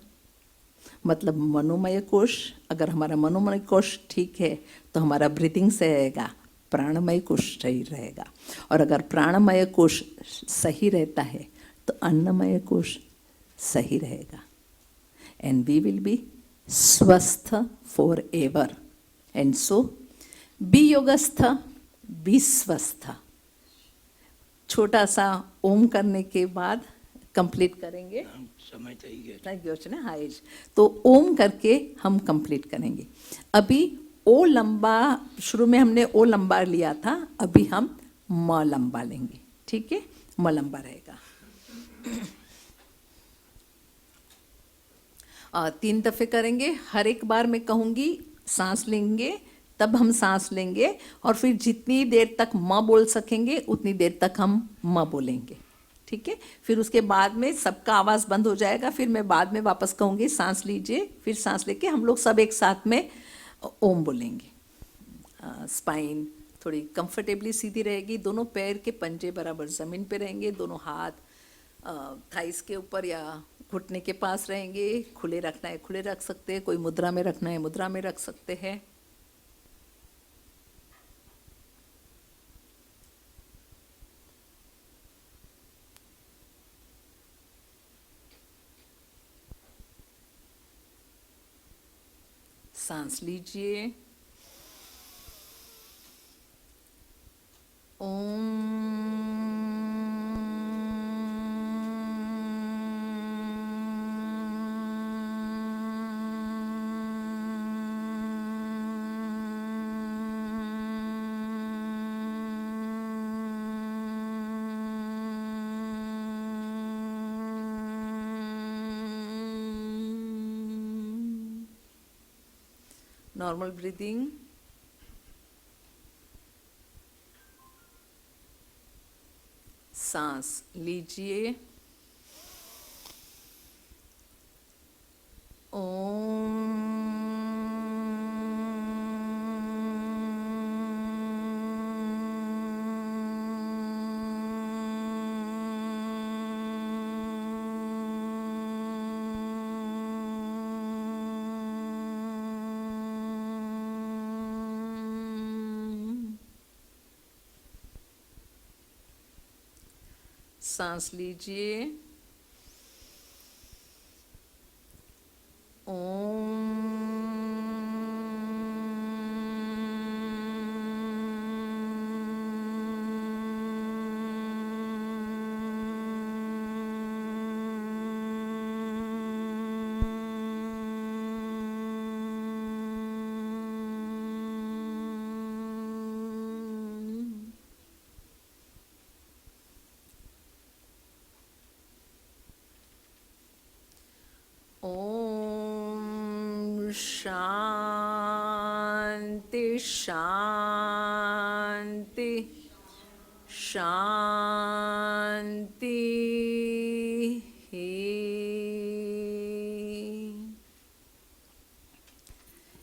मतलब मनोमय कोश। अगर हमारा मनोमय कोश ठीक है तो हमारा ब्रीथिंग सही रहेगा, प्राणमय कोश सही रहेगा। और अगर प्राणमय कोश सही रहता है तो अन्नमय कोश सही रहेगा। एंड वी विल बी स्वस्थ for ever. And so be योगस्थ, बी स्वस्थ। छोटा सा ओम करने के बाद कंप्लीट करेंगे, समय चाहिए। हाइज, तो ओम करके हम कंप्लीट करेंगे। अभी ओ लंबा, शुरू में हमने ओ लंबा लिया था, अभी हम म लंबा लेंगे, ठीक है? म लंबा रहेगा। 3 दफे करेंगे। हर एक बार मैं कहूँगी, सांस लेंगे, तब हम सांस लेंगे, और फिर जितनी देर तक म बोल सकेंगे उतनी देर तक हम म बोलेंगे, ठीक है। फिर उसके बाद में सबका आवाज़ बंद हो जाएगा, फिर मैं बाद में वापस कहूँगी सांस लीजिए, फिर सांस लेके हम लोग सब एक साथ में ओम बोलेंगे। स्पाइन थोड़ी कंफर्टेबली सीधी रहेगी, दोनों पैर के पंजे बराबर ज़मीन पे रहेंगे, दोनों हाथ थाइस के ऊपर या घुटने के पास रहेंगे। खुले रखना है खुले रख सकते हैं, कोई मुद्रा में रखना है मुद्रा में रख सकते हैं। सांस लीजिए। Normal breathing. सांस लीजिए। सांस लीजिए। ओम शांति शांति शांति।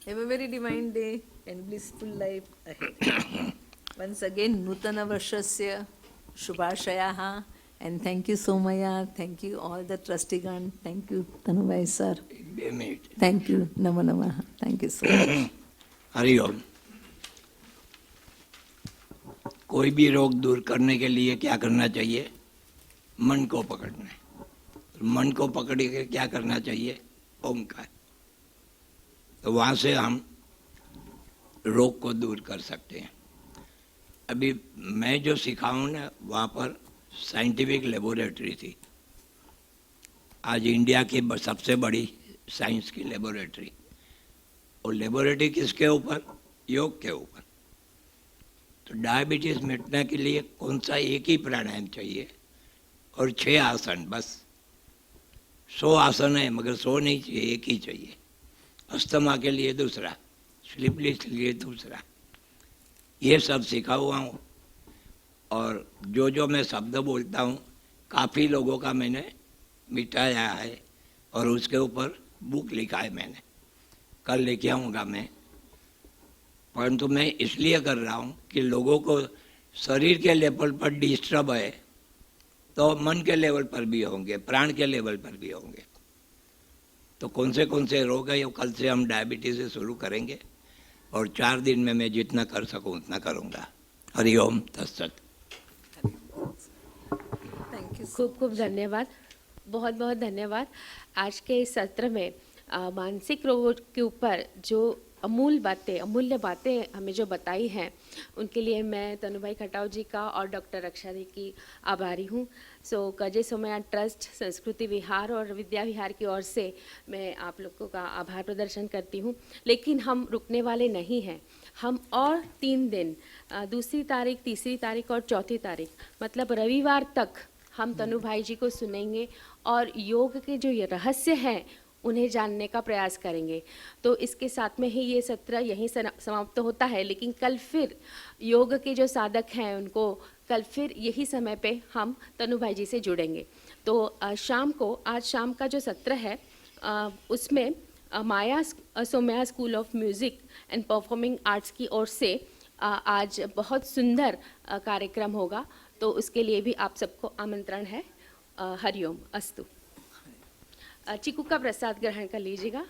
Have a very divine day and blissful life ahead. Once again, Nutana Varshasya Shubhashayaha, and thank you Somaya, thank you all the trusteegans, thank you Tanubhai sir, 2 minute. thank you Namo Namaha, thank you so much. Hariom. कोई भी रोग दूर करने के लिए क्या करना चाहिए? मन को पकड़ना है। मन को पकड़ के क्या करना चाहिए? ओमकार। तो वहाँ से हम रोग को दूर कर सकते हैं। अभी मैं जो सिखाऊँ ना, वहाँ पर साइंटिफिक लेबोरेटरी थी। आज इंडिया की सबसे बड़ी साइंस की लेबोरेटरी। और लेबोरेटरी किसके ऊपर? योग के ऊपर। तो डायबिटीज मिटने के लिए कौन सा? एक ही प्राणायाम चाहिए और 6 आसन, बस। 100 आसन है मगर 100 नहीं चाहिए, एक ही चाहिए। अस्थमा के लिए दूसरा, स्लीपलेस के लिए दूसरा। ये सब सीखा हुआ हूँ। और जो जो मैं शब्द बोलता हूँ, काफ़ी लोगों का मैंने मिटाया है और उसके ऊपर बुक लिखा है मैंने। कल लेके आऊँगा मैं। परंतु मैं इसलिए कर रहा हूँ कि लोगों को शरीर के लेवल पर डिस्टर्ब है तो मन के लेवल पर भी होंगे, प्राण के लेवल पर भी होंगे। तो कौन से रोग है, वो कल से हम डायबिटीज से शुरू करेंगे और 4 दिन में मैं जितना कर सकूँ उतना करूँगा। हरिओम तत्सत। Thank you. खूब खूब धन्यवाद, बहुत बहुत धन्यवाद। आज के इस सत्र में मानसिक रोगों के ऊपर जो अमूल्य बातें हमें जो बताई हैं, उनके लिए मैं तनुभाई खटाव जी का और डॉक्टर रक्षा दी की आभारी हूँ। कजे सोमया ट्रस्ट, संस्कृति विहार और विद्या विहार की ओर से मैं आप लोगों का आभार प्रदर्शन करती हूँ। लेकिन हम रुकने वाले नहीं हैं। हम और 3 दिन, 2 तारीख, 3 तारीख और 4 तारीख, मतलब रविवार तक हम तनु भाई जी को सुनेंगे और योग के जो ये रहस्य हैं उन्हें जानने का प्रयास करेंगे। तो इसके साथ में ही ये सत्र यहीं समाप्त होता है, लेकिन कल फिर योग के जो साधक हैं उनको कल फिर यही समय पे हम तनु भाई जी से जुड़ेंगे। तो शाम को, आज शाम का जो सत्र है उसमें Maya Somaiya school of music and performing arts की ओर से आज बहुत सुंदर कार्यक्रम होगा। तो उसके लिए भी आप सबको आमंत्रण है। हरिओम अस्तु। चीकू का प्रसाद ग्रहण कर लीजिएगा।